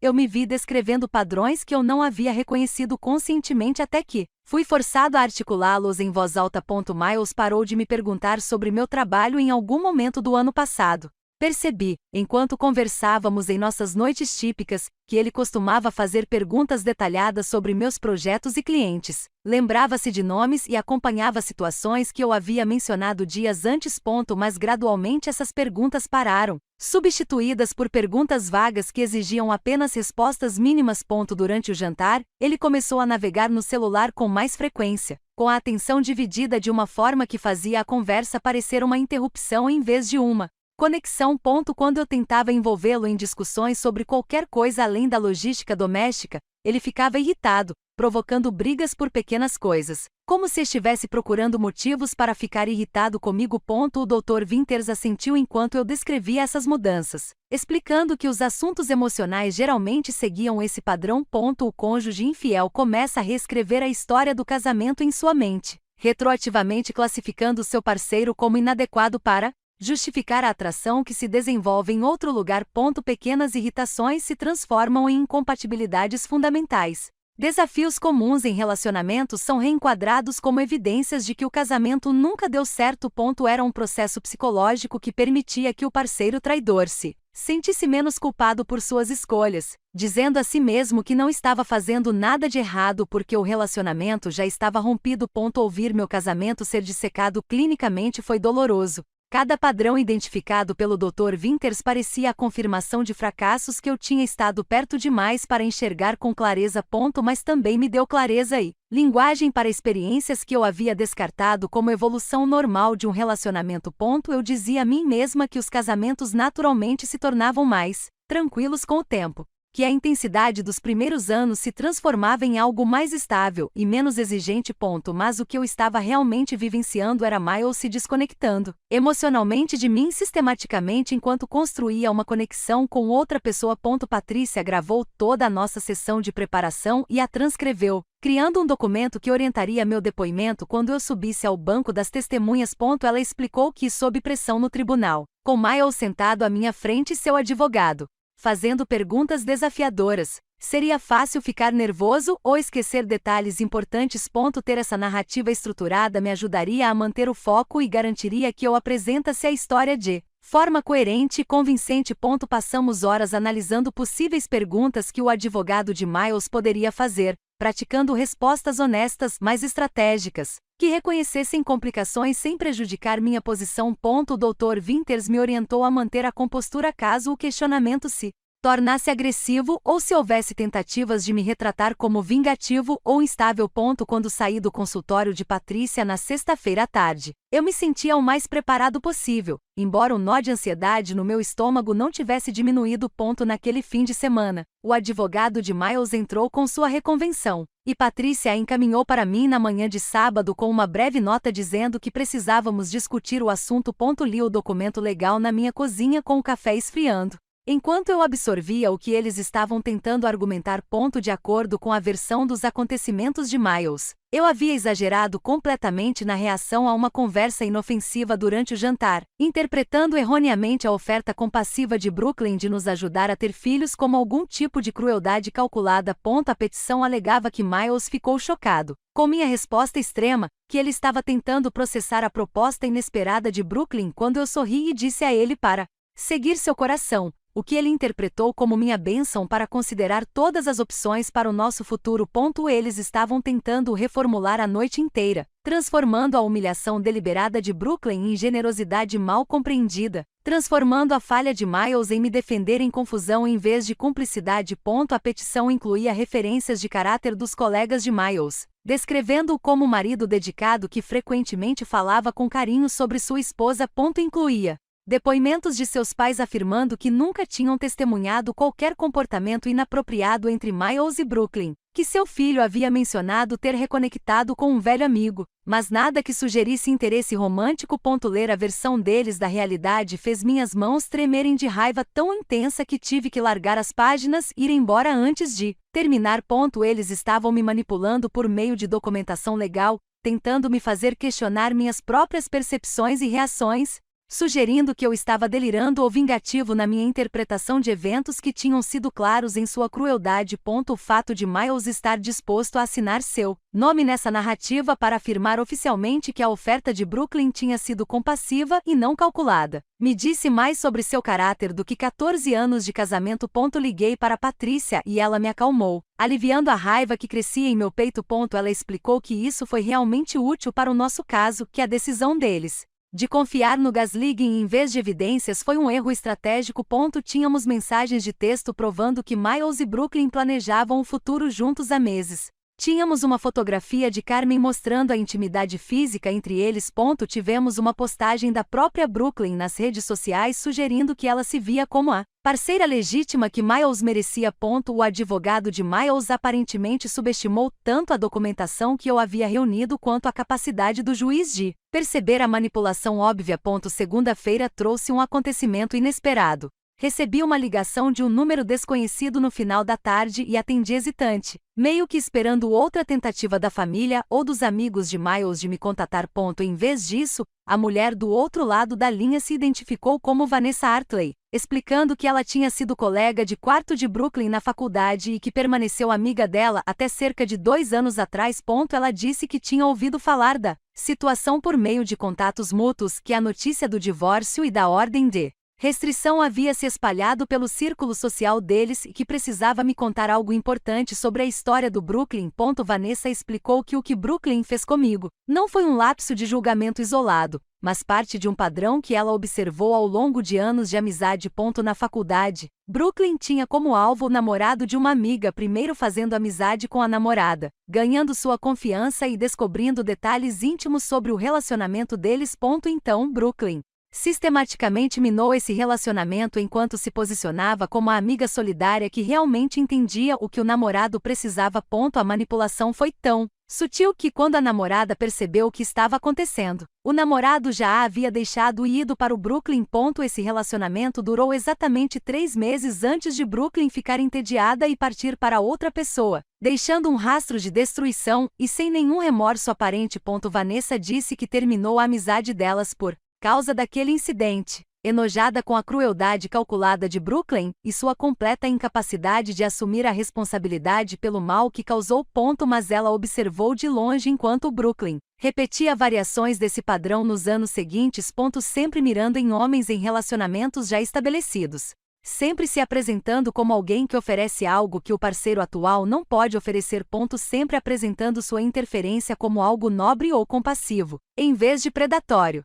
Eu me vi descrevendo padrões que eu não havia reconhecido conscientemente até que fui forçado a articulá-los em voz alta. Miles parou de me perguntar sobre meu trabalho em algum momento do ano passado. Percebi, enquanto conversávamos em nossas noites típicas, que ele costumava fazer perguntas detalhadas sobre meus projetos e clientes. Lembrava-se de nomes e acompanhava situações que eu havia mencionado dias antes. Mas gradualmente essas perguntas pararam, substituídas por perguntas vagas que exigiam apenas respostas mínimas. Durante o jantar, ele começou a navegar no celular com mais frequência, com a atenção dividida de uma forma que fazia a conversa parecer uma interrupção em vez de uma conexão. Quando eu tentava envolvê-lo em discussões sobre qualquer coisa além da logística doméstica, ele ficava irritado, provocando brigas por pequenas coisas, como se estivesse procurando motivos para ficar irritado comigo. O Dr. Winters assentiu enquanto eu descrevia essas mudanças, explicando que os assuntos emocionais geralmente seguiam esse padrão. O cônjuge infiel começa a reescrever a história do casamento em sua mente, retroativamente classificando seu parceiro como inadequado para justificar a atração que se desenvolve em outro lugar. Pequenas irritações se transformam em incompatibilidades fundamentais. Desafios comuns em relacionamentos são reenquadrados como evidências de que o casamento nunca deu certo. Era um processo psicológico que permitia que o parceiro traidor se sentisse menos culpado por suas escolhas, dizendo a si mesmo que não estava fazendo nada de errado porque o relacionamento já estava rompido. Ouvir meu casamento ser dissecado clinicamente foi doloroso. Cada padrão identificado pelo Dr. Winters parecia a confirmação de fracassos que eu tinha estado perto demais para enxergar com clareza. Mas também me deu clareza e linguagem para experiências que eu havia descartado como evolução normal de um relacionamento. Eu dizia a mim mesma que os casamentos naturalmente se tornavam mais tranquilos com o tempo, que a intensidade dos primeiros anos se transformava em algo mais estável e menos exigente. Mas o que eu estava realmente vivenciando era Miles se desconectando emocionalmente de mim sistematicamente enquanto construía uma conexão com outra pessoa. Patrícia gravou toda a nossa sessão de preparação e a transcreveu, criando um documento que orientaria meu depoimento quando eu subisse ao banco das testemunhas. Ela explicou que, sob pressão no tribunal, com Miles sentado à minha frente e seu advogado, fazendo perguntas desafiadoras, seria fácil ficar nervoso ou esquecer detalhes importantes. Ter essa narrativa estruturada me ajudaria a manter o foco e garantiria que eu apresentasse a história de forma coerente e convincente. Passamos horas analisando possíveis perguntas que o advogado de Miles poderia fazer, praticando respostas honestas, mas estratégicas, que reconhecessem complicações sem prejudicar minha posição. O Dr. Winters me orientou a manter a compostura caso o questionamento se tornasse agressivo ou se houvesse tentativas de me retratar como vingativo ou instável. Quando saí do consultório de Patrícia na sexta-feira à tarde, eu me sentia o mais preparado possível, embora o nó de ansiedade no meu estômago não tivesse diminuído. Naquele fim de semana, o advogado de Miles entrou com sua reconvenção, e Patrícia a encaminhou para mim na manhã de sábado com uma breve nota dizendo que precisávamos discutir o assunto. Li o documento legal na minha cozinha com o café esfriando, enquanto eu absorvia o que eles estavam tentando argumentar. De acordo com a versão dos acontecimentos de Miles, eu havia exagerado completamente na reação a uma conversa inofensiva durante o jantar, interpretando erroneamente a oferta compassiva de Brooklyn de nos ajudar a ter filhos como algum tipo de crueldade calculada. A petição alegava que Miles ficou chocado com minha resposta extrema, que ele estava tentando processar a proposta inesperada de Brooklyn quando eu sorri e disse a ele para seguir seu coração, o que ele interpretou como minha bênção para considerar todas as opções para o nosso futuro. Eles estavam tentando reformular a noite inteira, transformando a humilhação deliberada de Brooklyn em generosidade mal compreendida, transformando a falha de Miles em me defender em confusão em vez de cumplicidade. A petição incluía referências de caráter dos colegas de Miles, descrevendo-o como um marido dedicado que frequentemente falava com carinho sobre sua esposa. Incluía depoimentos de seus pais afirmando que nunca tinham testemunhado qualquer comportamento inapropriado entre Miles e Brooklyn, que seu filho havia mencionado ter reconectado com um velho amigo, mas nada que sugerisse interesse romântico. Ler a versão deles da realidade fez minhas mãos tremerem de raiva tão intensa que tive que largar as páginas e ir embora antes de terminar. Eles estavam me manipulando por meio de documentação legal, tentando me fazer questionar minhas próprias percepções e reações, sugerindo que eu estava delirando ou vingativo na minha interpretação de eventos que tinham sido claros em sua crueldade. O fato de Miles estar disposto a assinar seu nome nessa narrativa para afirmar oficialmente que a oferta de Brooklyn tinha sido compassiva e não calculada me disse mais sobre seu caráter do que 14 anos de casamento. Liguei para Patrícia e ela me acalmou, aliviando a raiva que crescia em meu peito. Ela explicou que isso foi realmente útil para o nosso caso, que a decisão deles de confiar no gaslighting em vez de evidências foi um erro estratégico. Tínhamos mensagens de texto provando que Miles e Brooklyn planejavam o futuro juntos há meses. Tínhamos uma fotografia de Carmen mostrando a intimidade física entre eles. Tivemos uma postagem da própria Brooklyn nas redes sociais sugerindo que ela se via como a parceira legítima que Miles merecia. O advogado de Miles aparentemente subestimou tanto a documentação que eu havia reunido quanto a capacidade do juiz de perceber a manipulação óbvia. Segunda-feira trouxe um acontecimento inesperado. Recebi uma ligação de um número desconhecido no final da tarde e atendi hesitante, meio que esperando outra tentativa da família ou dos amigos de Miles de me contatar. Em vez disso, a mulher do outro lado da linha se identificou como Vanessa Hartley, explicando que ela tinha sido colega de quarto de Brooklyn na faculdade e que permaneceu amiga dela até cerca de 2 anos atrás. Ela disse que tinha ouvido falar da situação por meio de contatos mútuos, que a notícia do divórcio e da ordem de restrição havia se espalhado pelo círculo social deles e que precisava me contar algo importante sobre a história do Brooklyn. Vanessa explicou que o que Brooklyn fez comigo não foi um lapso de julgamento isolado, mas parte de um padrão que ela observou ao longo de anos de amizade. Na faculdade, Brooklyn tinha como alvo o namorado de uma amiga, primeiro fazendo amizade com a namorada, ganhando sua confiança e descobrindo detalhes íntimos sobre o relacionamento deles. Então Brooklyn sistematicamente minou esse relacionamento enquanto se posicionava como a amiga solidária que realmente entendia o que o namorado precisava. A manipulação foi tão sutil que quando a namorada percebeu o que estava acontecendo, o namorado já a havia deixado e ido para o Brooklyn. Esse relacionamento durou exatamente 3 meses antes de Brooklyn ficar entediada e partir para outra pessoa, deixando um rastro de destruição e sem nenhum remorso aparente. Vanessa disse que terminou a amizade delas por causa daquele incidente, enojada com a crueldade calculada de Brooklyn e sua completa incapacidade de assumir a responsabilidade pelo mal que causou. Mas ela observou de longe enquanto Brooklyn repetia variações desse padrão nos anos seguintes. Sempre mirando em homens em relacionamentos já estabelecidos, sempre se apresentando como alguém que oferece algo que o parceiro atual não pode oferecer. Sempre apresentando sua interferência como algo nobre ou compassivo, em vez de predatório.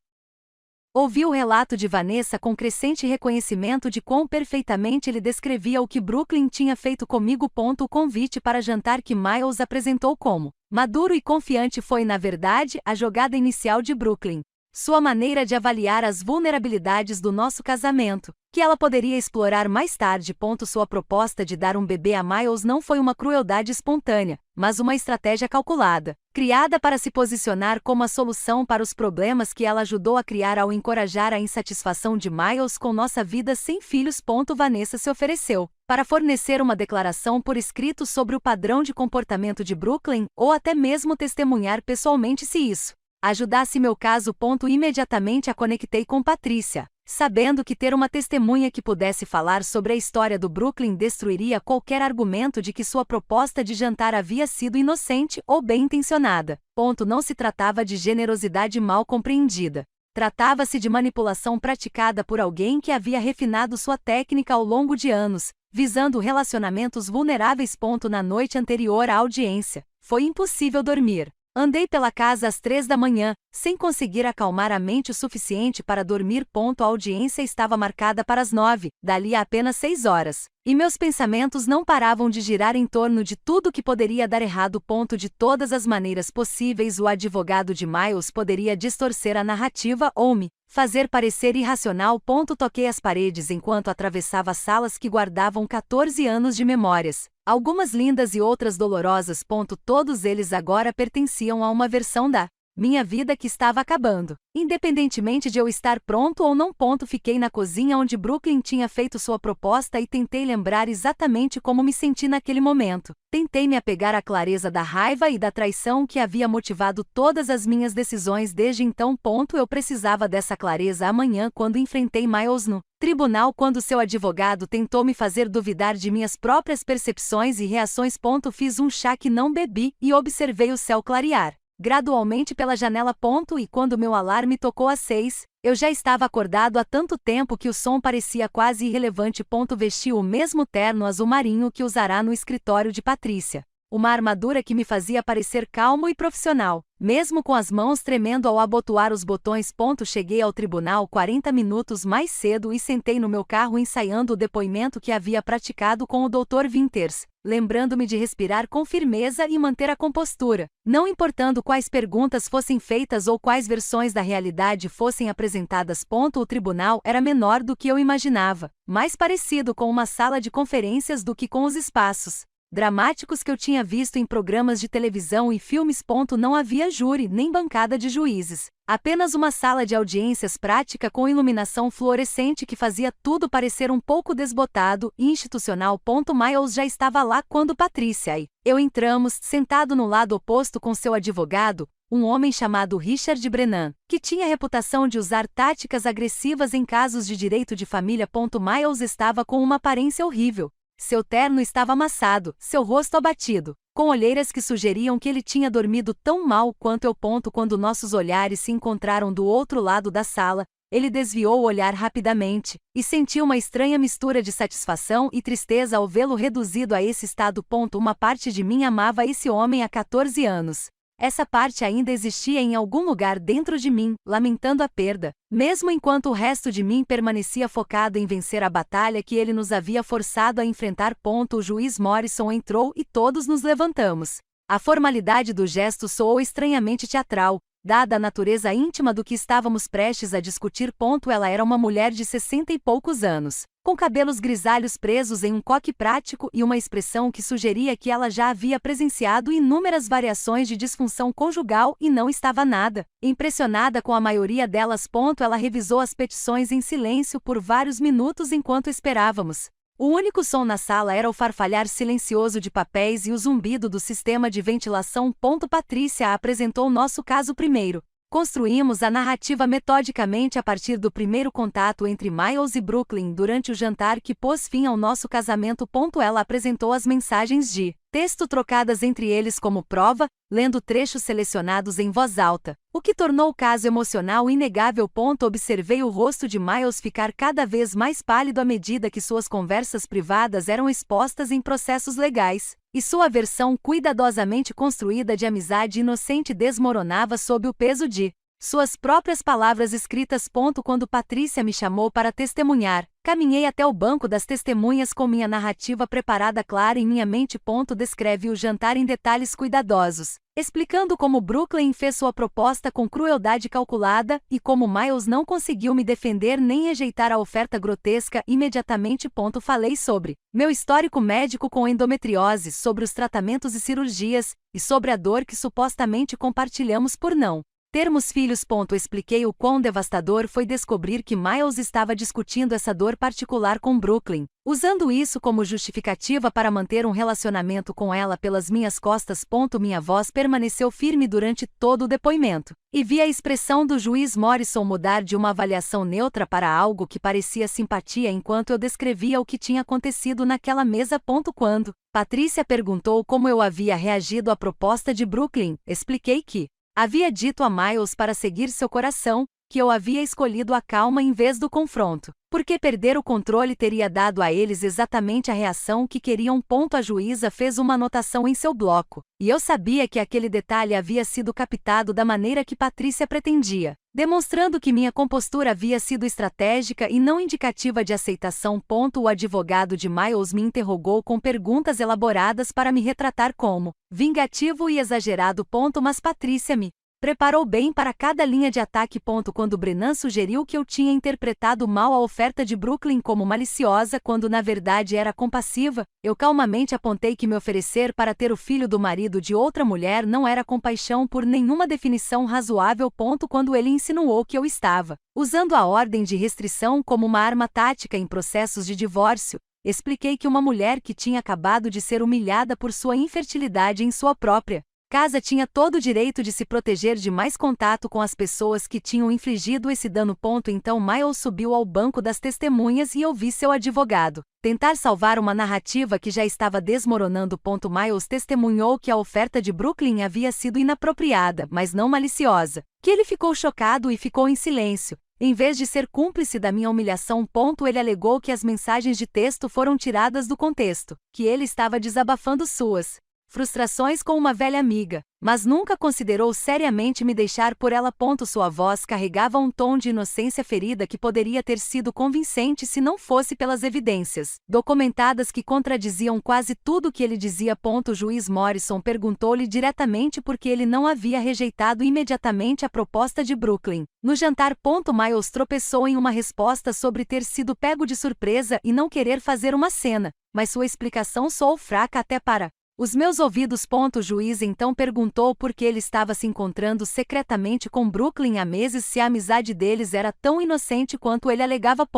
Ouvi o relato de Vanessa com crescente reconhecimento de quão perfeitamente ele descrevia o que Brooklyn tinha feito comigo. O convite para jantar que Miles apresentou como maduro e confiante foi, na verdade, a jogada inicial de Brooklyn. Sua maneira de avaliar as vulnerabilidades do nosso casamento, que ela poderia explorar mais tarde. Sua proposta de dar um bebê a Miles não foi uma crueldade espontânea, mas uma estratégia calculada, criada para se posicionar como a solução para os problemas que ela ajudou a criar ao encorajar a insatisfação de Miles com nossa vida sem filhos. Vanessa se ofereceu para fornecer uma declaração por escrito sobre o padrão de comportamento de Brooklyn, ou até mesmo testemunhar pessoalmente se isso ajudasse meu caso. Imediatamente a conectei com Patrícia, sabendo que ter uma testemunha que pudesse falar sobre a história do Brooklyn destruiria qualquer argumento de que sua proposta de jantar havia sido inocente ou bem-intencionada. Não se tratava de generosidade mal compreendida. Tratava-se de manipulação praticada por alguém que havia refinado sua técnica ao longo de anos, visando relacionamentos vulneráveis. Na noite anterior à audiência, foi impossível dormir. Andei pela casa às 3 da manhã, sem conseguir acalmar a mente o suficiente para dormir. A audiência estava marcada para as 9, dali a apenas 6 horas. E meus pensamentos não paravam de girar em torno de tudo que poderia dar errado. De todas as maneiras possíveis, o advogado de Miles poderia distorcer a narrativa ou me fazer parecer irracional. Toquei as paredes enquanto atravessava salas que guardavam 14 anos de memórias. Algumas lindas e outras dolorosas. Todos eles agora pertenciam a uma versão da minha vida que estava acabando. Independentemente de eu estar pronto ou não. Fiquei na cozinha onde Brooklyn tinha feito sua proposta e tentei lembrar exatamente como me senti naquele momento. Tentei me apegar à clareza da raiva e da traição que havia motivado todas as minhas decisões desde então. Eu precisava dessa clareza amanhã quando enfrentei Miles no tribunal, quando seu advogado tentou me fazer duvidar de minhas próprias percepções e reações. Fiz um chá que não bebi e observei o céu clarear gradualmente pela janela. E quando meu alarme tocou às 6, eu já estava acordado há tanto tempo que o som parecia quase irrelevante. Vesti o mesmo terno azul marinho que usará no escritório de Patrícia. Uma armadura que me fazia parecer calmo e profissional, mesmo com as mãos tremendo ao abotoar os botões. Cheguei ao tribunal 40 minutos mais cedo e sentei no meu carro ensaiando o depoimento que havia praticado com o Dr. Winters, lembrando-me de respirar com firmeza e manter a compostura, não importando quais perguntas fossem feitas ou quais versões da realidade fossem apresentadas. O tribunal era menor do que eu imaginava, mais parecido com uma sala de conferências do que com os espaços dramáticos que eu tinha visto em programas de televisão e filmes. Não havia júri nem bancada de juízes, apenas uma sala de audiências prática com iluminação fluorescente que fazia tudo parecer um pouco desbotado e institucional. Miles já estava lá quando Patrícia e eu entramos, sentado no lado oposto com seu advogado, um homem chamado Richard Brennan, que tinha a reputação de usar táticas agressivas em casos de direito de família. Miles estava com uma aparência horrível. Seu terno estava amassado, seu rosto abatido, com olheiras que sugeriam que ele tinha dormido tão mal quanto eu. Quando nossos olhares se encontraram do outro lado da sala, ele desviou o olhar rapidamente, e sentiu uma estranha mistura de satisfação e tristeza ao vê-lo reduzido a esse estado. Uma parte de mim amava esse homem há 14 anos. Essa parte ainda existia em algum lugar dentro de mim, lamentando a perda, mesmo enquanto o resto de mim permanecia focado em vencer a batalha que ele nos havia forçado a enfrentar. O juiz Morrison entrou e todos nos levantamos. A formalidade do gesto soou estranhamente teatral, dada a natureza íntima do que estávamos prestes a discutir. Ela era uma mulher de 60 e poucos anos, com cabelos grisalhos presos em um coque prático e uma expressão que sugeria que ela já havia presenciado inúmeras variações de disfunção conjugal e não estava nada impressionada com a maioria delas. Ela revisou as petições em silêncio por vários minutos enquanto esperávamos. O único som na sala era o farfalhar silencioso de papéis e o zumbido do sistema de ventilação. Patrícia apresentou nosso caso primeiro. Construímos a narrativa metodicamente a partir do primeiro contato entre Miles e Brooklyn durante o jantar que pôs fim ao nosso casamento. Ela apresentou as mensagens de texto trocadas entre eles como prova, lendo trechos selecionados em voz alta, o que tornou o caso emocional inegável. Observei o rosto de Miles ficar cada vez mais pálido à medida que suas conversas privadas eram expostas em processos legais, e sua versão cuidadosamente construída de amizade inocente desmoronava sob o peso de suas próprias palavras escritas. Quando Patrícia me chamou para testemunhar, caminhei até o banco das testemunhas com minha narrativa preparada clara em minha mente. Descreve o jantar em detalhes cuidadosos, explicando como Brooklyn fez sua proposta com crueldade calculada e como Miles não conseguiu me defender nem rejeitar a oferta grotesca imediatamente. Falei sobre meu histórico médico com endometriose, sobre os tratamentos e cirurgias, e sobre a dor que supostamente compartilhamos por não termos filhos. Expliquei o quão devastador foi descobrir que Miles estava discutindo essa dor particular com Brooklyn, usando isso como justificativa para manter um relacionamento com ela pelas minhas costas. Minha voz permaneceu firme durante todo o depoimento, e vi a expressão do juiz Morrison mudar de uma avaliação neutra para algo que parecia simpatia enquanto eu descrevia o que tinha acontecido naquela mesa. Quando Patrícia perguntou como eu havia reagido à proposta de Brooklyn, expliquei que havia dito a Miles para seguir seu coração, que eu havia escolhido a calma em vez do confronto, porque perder o controle teria dado a eles exatamente a reação que queriam. A juíza fez uma anotação em seu bloco, e eu sabia que aquele detalhe havia sido captado da maneira que Patrícia pretendia, demonstrando que minha compostura havia sido estratégica e não indicativa de aceitação. O advogado de Miles me interrogou com perguntas elaboradas para me retratar como vingativo e exagerado. Mas Patrícia me preparou bem para cada linha de ataque. Quando Brennan sugeriu que eu tinha interpretado mal a oferta de Brooklyn como maliciosa quando na verdade era compassiva, eu calmamente apontei que me oferecer para ter o filho do marido de outra mulher não era compaixão por nenhuma definição razoável. Quando ele insinuou que eu estava usando a ordem de restrição como uma arma tática em processos de divórcio, expliquei que uma mulher que tinha acabado de ser humilhada por sua infertilidade em sua própria casa tinha todo o direito de se proteger de mais contato com as pessoas que tinham infligido esse dano. Então Miles subiu ao banco das testemunhas e ouvi seu advogado tentar salvar uma narrativa que já estava desmoronando. Miles testemunhou que a oferta de Brooklyn havia sido inapropriada, mas não maliciosa, que ele ficou chocado e ficou em silêncio, em vez de ser cúmplice da minha humilhação. Ele alegou que as mensagens de texto foram tiradas do contexto, que ele estava desabafando suas frustrações com uma velha amiga, mas nunca considerou seriamente me deixar por ela. Sua voz carregava um tom de inocência ferida que poderia ter sido convincente se não fosse pelas evidências documentadas que contradiziam quase tudo o que ele dizia. O juiz Morrison perguntou-lhe diretamente por que ele não havia rejeitado imediatamente a proposta de Brooklyn no jantar. Miles tropeçou em uma resposta sobre ter sido pego de surpresa e não querer fazer uma cena, mas sua explicação soou fraca até para os meus ouvidos. O juiz então perguntou por que ele estava se encontrando secretamente com Brooklyn há meses se a amizade deles era tão inocente quanto ele alegava.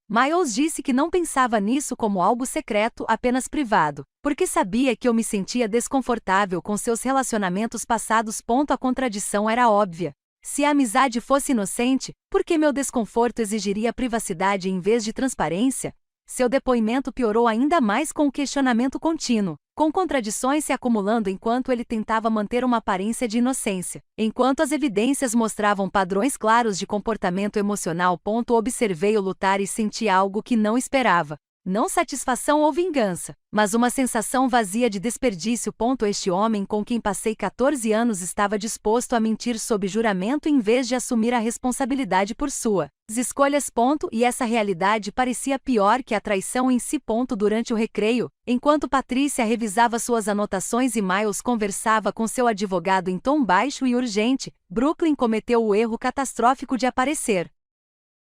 Miles disse que não pensava nisso como algo secreto, apenas privado, porque sabia que eu me sentia desconfortável com seus relacionamentos passados. A contradição era óbvia. Se a amizade fosse inocente, por que meu desconforto exigiria privacidade em vez de transparência? Seu depoimento piorou ainda mais com o questionamento contínuo, com contradições se acumulando enquanto ele tentava manter uma aparência de inocência, enquanto as evidências mostravam padrões claros de comportamento emocional. Observei-o lutar e senti algo que não esperava. Não satisfação ou vingança, mas uma sensação vazia de desperdício. Este homem com quem passei 14 anos estava disposto a mentir sob juramento em vez de assumir a responsabilidade por suas escolhas. E essa realidade parecia pior que a traição em si. Durante o recreio, enquanto Patrícia revisava suas anotações e Miles conversava com seu advogado em tom baixo e urgente, Brooklyn cometeu o erro catastrófico de aparecer.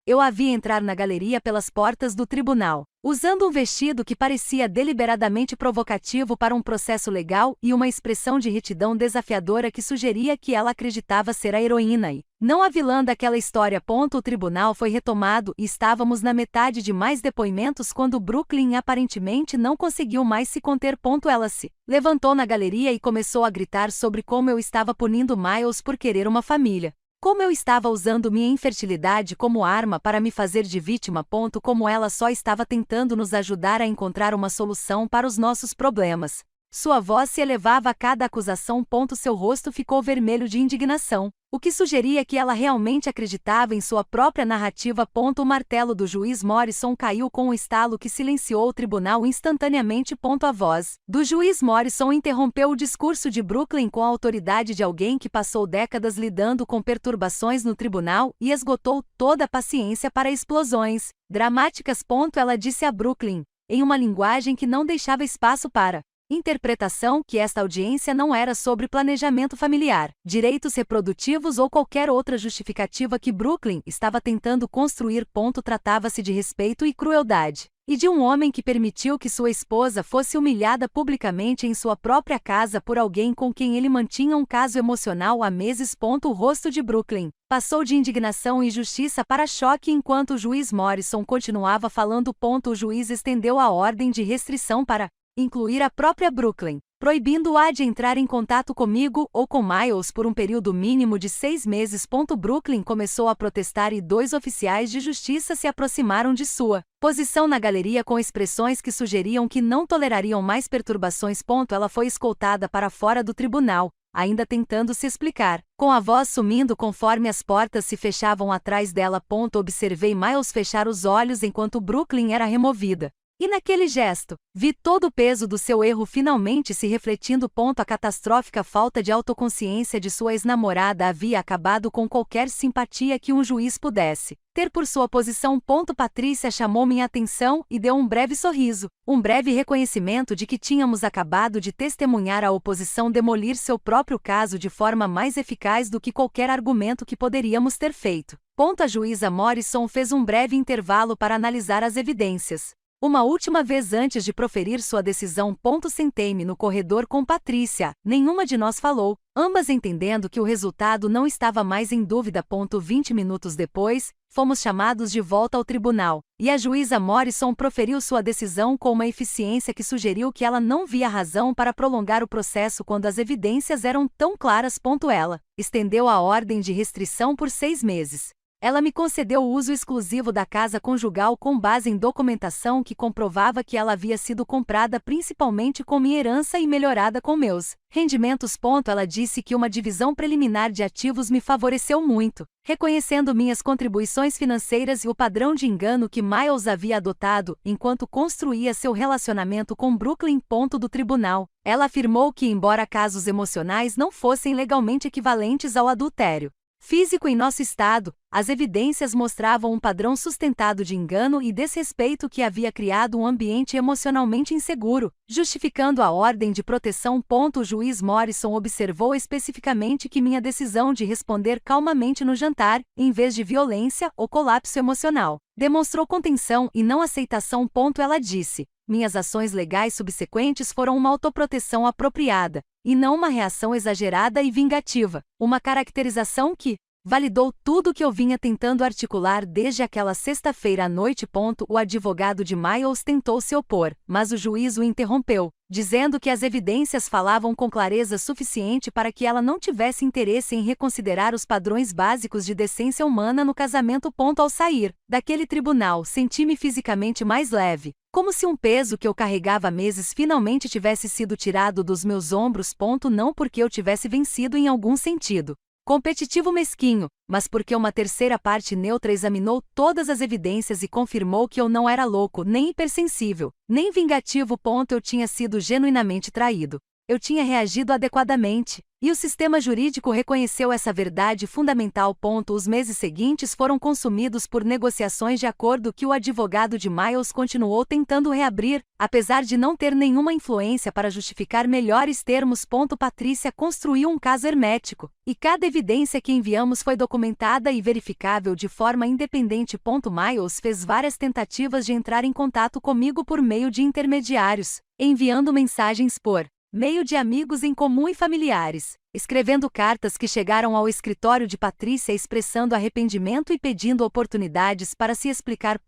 Eu a vi entrar na galeria pelas portas do tribunal, usando um vestido que parecia deliberadamente provocativo para um processo legal e uma expressão de retidão desafiadora que sugeria que ela acreditava ser a heroína e não a vilã daquela história. O tribunal foi retomado e estávamos na metade de mais depoimentos quando Brooklyn aparentemente não conseguiu mais se conter. Ela se levantou na galeria e começou a gritar sobre como eu estava punindo Miles por querer uma família. Como eu estava usando minha infertilidade como arma para me fazer de vítima. Como ela só estava tentando nos ajudar a encontrar uma solução para os nossos problemas. Sua voz se elevava a cada acusação. Seu rosto ficou vermelho de indignação, o que sugeria que ela realmente acreditava em sua própria narrativa. O martelo do juiz Morrison caiu com um estalo que silenciou o tribunal instantaneamente. A voz do juiz Morrison interrompeu o discurso de Brooklyn com a autoridade de alguém que passou décadas lidando com perturbações no tribunal e esgotou toda a paciência para explosões dramáticas. Ela disse a Brooklyn, em uma linguagem que não deixava espaço para interpretação, que esta audiência não era sobre planejamento familiar, direitos reprodutivos ou qualquer outra justificativa que Brooklyn estava tentando construir. Tratava-se de respeito e crueldade, e de um homem que permitiu que sua esposa fosse humilhada publicamente em sua própria casa por alguém com quem ele mantinha um caso emocional há meses. O rosto de Brooklyn passou de indignação e justiça para choque enquanto o juiz Morrison continuava falando. O juiz estendeu a ordem de restrição para incluir a própria Brooklyn, proibindo-a de entrar em contato comigo ou com Miles por um período mínimo de 6 meses. Brooklyn começou a protestar e 2 oficiais de justiça se aproximaram de sua posição na galeria com expressões que sugeriam que não tolerariam mais perturbações. Ela foi escoltada para fora do tribunal, ainda tentando se explicar, com a voz sumindo conforme as portas se fechavam atrás dela. Observei Miles fechar os olhos enquanto Brooklyn era removida. E naquele gesto, vi todo o peso do seu erro finalmente se refletindo. A catastrófica falta de autoconsciência de sua ex-namorada havia acabado com qualquer simpatia que um juiz pudesse ter por sua posição. Patrícia chamou minha atenção e deu um breve sorriso, um breve reconhecimento de que tínhamos acabado de testemunhar a oposição demolir seu próprio caso de forma mais eficaz do que qualquer argumento que poderíamos ter feito. A juíza Morrison fez um breve intervalo para analisar as evidências. Uma última vez antes de proferir sua decisão. Sentei-me no corredor com Patrícia. Nenhuma de nós falou, ambas entendendo que o resultado não estava mais em dúvida. 20 minutos depois, fomos chamados de volta ao tribunal, e a juíza Morrison proferiu sua decisão com uma eficiência que sugeriu que ela não via razão para prolongar o processo quando as evidências eram tão claras. Ela estendeu a ordem de restrição por 6 meses. Ela me concedeu o uso exclusivo da casa conjugal com base em documentação que comprovava que ela havia sido comprada principalmente com minha herança e melhorada com meus rendimentos. Ela disse que uma divisão preliminar de ativos me favoreceu muito, reconhecendo minhas contribuições financeiras e o padrão de engano que Miles havia adotado enquanto construía seu relacionamento com Brooklyn. Do tribunal, ela afirmou que, embora casos emocionais não fossem legalmente equivalentes ao adultério físico em nosso estado, as evidências mostravam um padrão sustentado de engano e desrespeito que havia criado um ambiente emocionalmente inseguro, justificando a ordem de proteção. O juiz Morrison observou especificamente que minha decisão de responder calmamente no jantar, em vez de violência ou colapso emocional, demonstrou contenção e não aceitação. Ela disse: minhas ações legais subsequentes foram uma autoproteção apropriada, e não uma reação exagerada e vingativa, uma caracterização que validou tudo o que eu vinha tentando articular desde aquela sexta-feira à noite. O advogado de Miles tentou se opor, mas o juiz o interrompeu, dizendo que as evidências falavam com clareza suficiente para que ela não tivesse interesse em reconsiderar os padrões básicos de decência humana no casamento. Ao sair daquele tribunal, senti-me fisicamente mais leve, como se um peso que eu carregava há meses finalmente tivesse sido tirado dos meus ombros. Não porque eu tivesse vencido em algum sentido competitivo mesquinho, mas porque uma terceira parte neutra examinou todas as evidências e confirmou que eu não era louco, nem hipersensível, nem vingativo. Eu tinha sido genuinamente traído. Eu tinha reagido adequadamente, e o sistema jurídico reconheceu essa verdade fundamental. Os meses seguintes foram consumidos por negociações de acordo que o advogado de Miles continuou tentando reabrir, apesar de não ter nenhuma influência para justificar melhores termos. Patrícia construiu um caso hermético, e cada evidência que enviamos foi documentada e verificável de forma independente. Miles fez várias tentativas de entrar em contato comigo por meio de intermediários, enviando mensagens por meio de amigos em comum e familiares, escrevendo cartas que chegaram ao escritório de Patrícia expressando arrependimento e pedindo oportunidades para se explicar.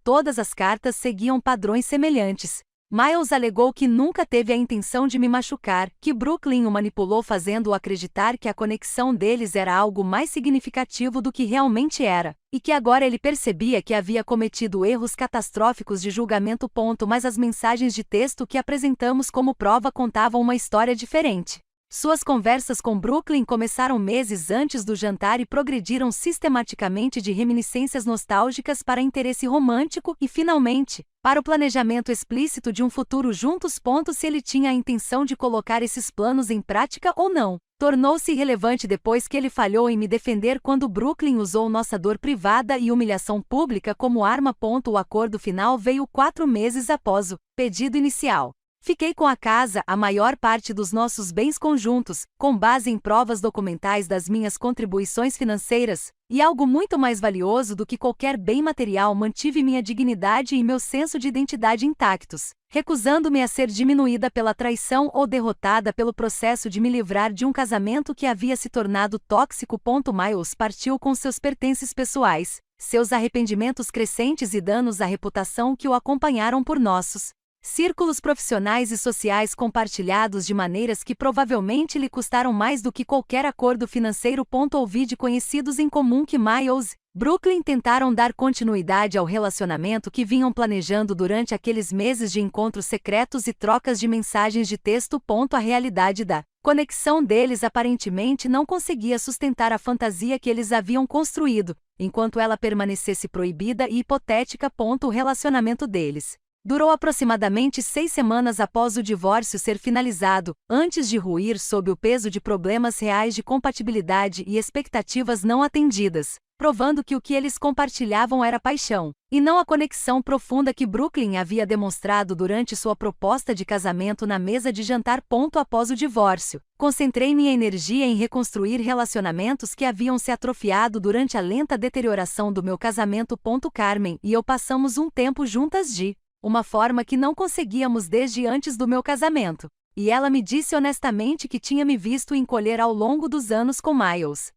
Todas as cartas seguiam padrões semelhantes. Miles alegou que nunca teve a intenção de me machucar, que Brooklyn o manipulou fazendo-o acreditar que a conexão deles era algo mais significativo do que realmente era, e que agora ele percebia que havia cometido erros catastróficos de julgamento. Mas as mensagens de texto que apresentamos como prova contavam uma história diferente. Suas conversas com Brooklyn começaram meses antes do jantar e progrediram sistematicamente de reminiscências nostálgicas para interesse romântico e, finalmente, para o planejamento explícito de um futuro juntos. Se ele tinha a intenção de colocar esses planos em prática ou não, tornou-se irrelevante depois que ele falhou em me defender quando Brooklyn usou nossa dor privada e humilhação pública como arma. O acordo final veio 4 meses após o pedido inicial. Fiquei com a casa, a maior parte dos nossos bens conjuntos, com base em provas documentais das minhas contribuições financeiras, e algo muito mais valioso do que qualquer bem material, mantive minha dignidade e meu senso de identidade intactos, recusando-me a ser diminuída pela traição ou derrotada pelo processo de me livrar de um casamento que havia se tornado tóxico. Miles partiu com seus pertences pessoais, seus arrependimentos crescentes e danos à reputação que o acompanharam por nossos círculos profissionais e sociais compartilhados de maneiras que provavelmente lhe custaram mais do que qualquer acordo financeiro. Ouvi de conhecidos em comum que Miles Brooklyn tentaram dar continuidade ao relacionamento que vinham planejando durante aqueles meses de encontros secretos e trocas de mensagens de texto. A realidade da conexão deles aparentemente não conseguia sustentar a fantasia que eles haviam construído, enquanto ela permanecesse proibida e hipotética. O relacionamento deles durou aproximadamente 6 semanas após o divórcio ser finalizado, antes de ruir sob o peso de problemas reais de compatibilidade e expectativas não atendidas, provando que o que eles compartilhavam era paixão, e não a conexão profunda que Brooklyn havia demonstrado durante sua proposta de casamento na mesa de jantar. Após o divórcio, concentrei minha energia em reconstruir relacionamentos que haviam se atrofiado durante a lenta deterioração do meu casamento. Carmen e eu passamos um tempo juntas de uma forma que não conseguíamos desde antes do meu casamento, e ela me disse honestamente que tinha me visto encolher ao longo dos anos com Miles.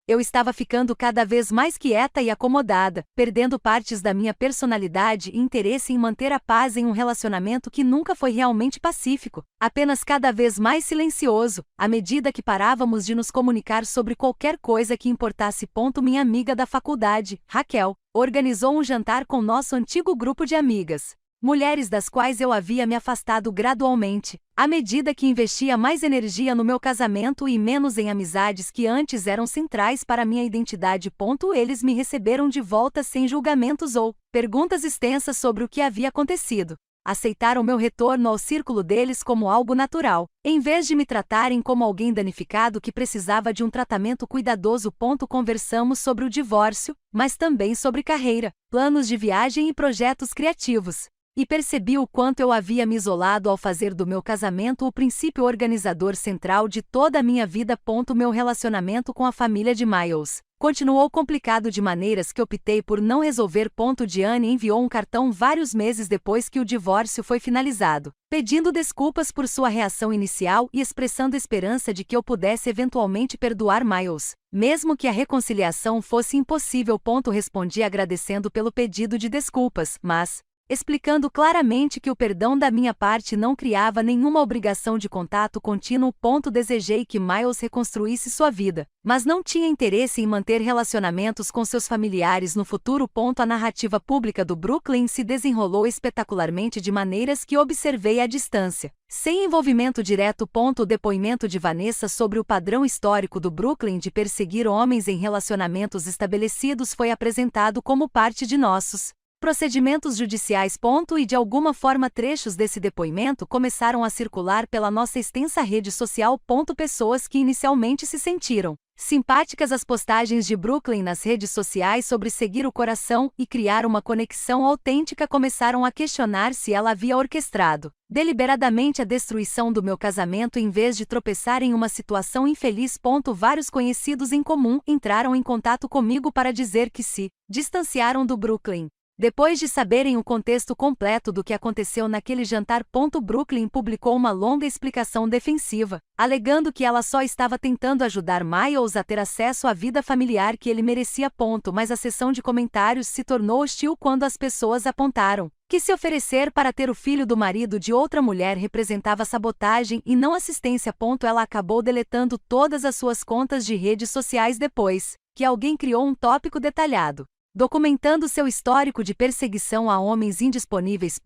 Eu estava ficando cada vez mais quieta e acomodada, perdendo partes da minha personalidade e interesse em manter a paz em um relacionamento que nunca foi realmente pacífico, apenas cada vez mais silencioso, à medida que parávamos de nos comunicar sobre qualquer coisa que importasse. Minha amiga da faculdade, Raquel, organizou um jantar com nosso antigo grupo de amigas. Mulheres das quais eu havia me afastado gradualmente, à medida que investia mais energia no meu casamento e menos em amizades que antes eram centrais para minha identidade. Eles me receberam de volta sem julgamentos ou perguntas extensas sobre o que havia acontecido. Aceitaram meu retorno ao círculo deles como algo natural, em vez de me tratarem como alguém danificado que precisava de um tratamento cuidadoso. Conversamos sobre o divórcio, mas também sobre carreira, planos de viagem e projetos criativos. E percebi o quanto eu havia me isolado ao fazer do meu casamento o princípio organizador central de toda a minha vida. Meu relacionamento com a família de Miles continuou complicado de maneiras que optei por não resolver. Diane enviou um cartão vários meses depois que o divórcio foi finalizado, pedindo desculpas por sua reação inicial e expressando esperança de que eu pudesse eventualmente perdoar Miles, mesmo que a reconciliação fosse impossível. Respondi agradecendo pelo pedido de desculpas, mas explicando claramente que o perdão da minha parte não criava nenhuma obrigação de contato contínuo. Desejei que Miles reconstruísse sua vida, mas não tinha interesse em manter relacionamentos com seus familiares no futuro. A narrativa pública do Brooklyn se desenrolou espetacularmente de maneiras que observei à distância, sem envolvimento direto. O depoimento de Vanessa sobre o padrão histórico do Brooklyn de perseguir homens em relacionamentos estabelecidos foi apresentado como parte de nossos procedimentos judiciais. E de alguma forma trechos desse depoimento começaram a circular pela nossa extensa rede social. Pessoas que inicialmente se sentiram simpáticas às postagens de Brooklyn nas redes sociais sobre seguir o coração e criar uma conexão autêntica começaram a questionar se ela havia orquestrado deliberadamente a destruição do meu casamento em vez de tropeçar em uma situação infeliz. Vários conhecidos em comum entraram em contato comigo para dizer que se distanciaram do Brooklyn depois de saberem o contexto completo do que aconteceu naquele jantar. Brooklyn publicou uma longa explicação defensiva, alegando que ela só estava tentando ajudar Miles a ter acesso à vida familiar que ele merecia. Mas a seção de comentários se tornou hostil quando as pessoas apontaram que se oferecer para ter o filho do marido de outra mulher representava sabotagem e não assistência. Ela acabou deletando todas as suas contas de redes sociais depois que alguém criou um tópico detalhado documentando seu histórico de perseguição a homens indisponíveis.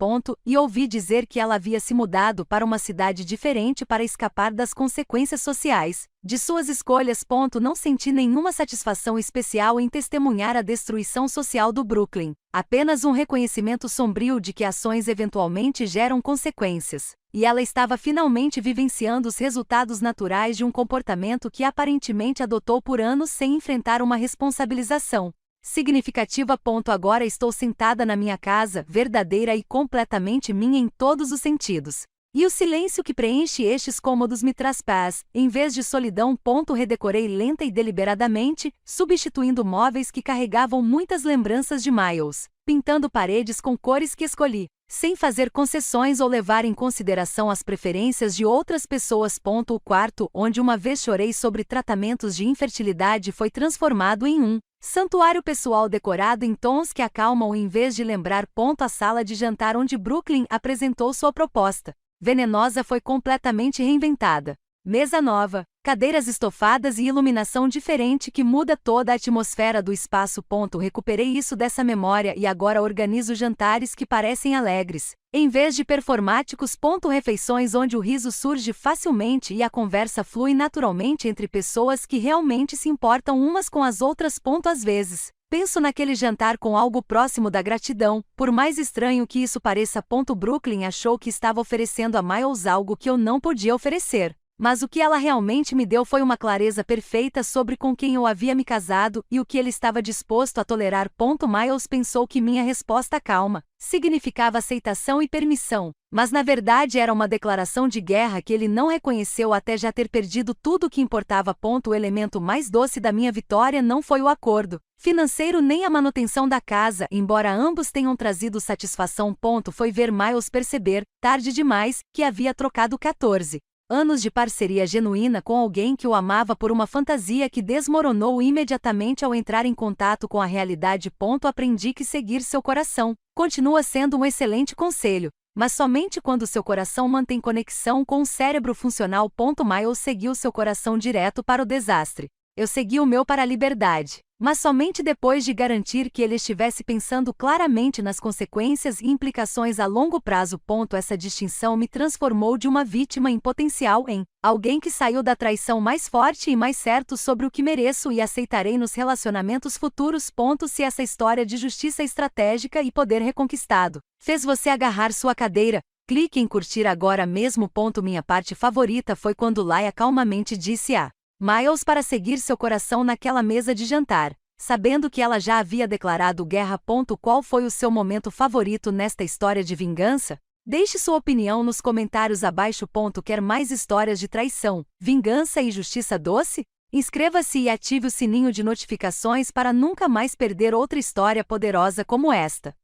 E ouvi dizer que ela havia se mudado para uma cidade diferente para escapar das consequências sociais de suas escolhas. Não senti nenhuma satisfação especial em testemunhar a destruição social do Brooklyn, apenas um reconhecimento sombrio de que ações eventualmente geram consequências, e ela estava finalmente vivenciando os resultados naturais de um comportamento que aparentemente adotou por anos sem enfrentar uma responsabilização significativa. Agora estou sentada na minha casa, verdadeira e completamente minha em todos os sentidos. E o silêncio que preenche estes cômodos me traz paz, em vez de solidão. Redecorei lenta e deliberadamente, substituindo móveis que carregavam muitas lembranças de Miles, pintando paredes com cores que escolhi, sem fazer concessões ou levar em consideração as preferências de outras pessoas. O quarto, onde uma vez chorei sobre tratamentos de infertilidade, foi transformado em um santuário pessoal decorado em tons que acalmam em vez de lembrar. A sala de jantar onde Brooklyn apresentou sua proposta venenosa foi completamente reinventada. Mesa nova, cadeiras estofadas e iluminação diferente que muda toda a atmosfera do espaço. Recuperei isso dessa memória e agora organizo jantares que parecem alegres, em vez de performáticos. Refeições onde o riso surge facilmente e a conversa flui naturalmente entre pessoas que realmente se importam umas com as outras. Às vezes, penso naquele jantar com algo próximo da gratidão, por mais estranho que isso pareça. Brooklyn achou que estava oferecendo a Miles algo que eu não podia oferecer. Mas o que ela realmente me deu foi uma clareza perfeita sobre com quem eu havia me casado e o que ele estava disposto a tolerar. Miles pensou que minha resposta calma significava aceitação e permissão, mas na verdade era uma declaração de guerra que ele não reconheceu até já ter perdido tudo o que importava. O elemento mais doce da minha vitória não foi o acordo financeiro nem a manutenção da casa, embora ambos tenham trazido satisfação. Foi ver Miles perceber, tarde demais, que havia trocado 14 anos de parceria genuína com alguém que o amava por uma fantasia que desmoronou imediatamente ao entrar em contato com a realidade. Aprendi que seguir seu coração continua sendo um excelente conselho, mas somente quando seu coração mantém conexão com o cérebro funcional. Miles seguiu seu coração direto para o desastre. Eu segui o meu para a liberdade, mas somente depois de garantir que ele estivesse pensando claramente nas consequências e implicações a longo prazo. Essa distinção me transformou de uma vítima em potencial em alguém que saiu da traição mais forte e mais certo sobre o que mereço e aceitarei nos relacionamentos futuros. Se essa história de justiça estratégica e poder reconquistado fez você agarrar sua cadeira, clique em curtir agora mesmo. Minha parte favorita foi quando Laia calmamente disse a Miles para seguir seu coração naquela mesa de jantar, sabendo que ela já havia declarado guerra. Qual foi o seu momento favorito nesta história de vingança? Deixe sua opinião nos comentários abaixo. Quer mais histórias de traição, vingança e justiça doce? Inscreva-se e ative o sininho de notificações para nunca mais perder outra história poderosa como esta.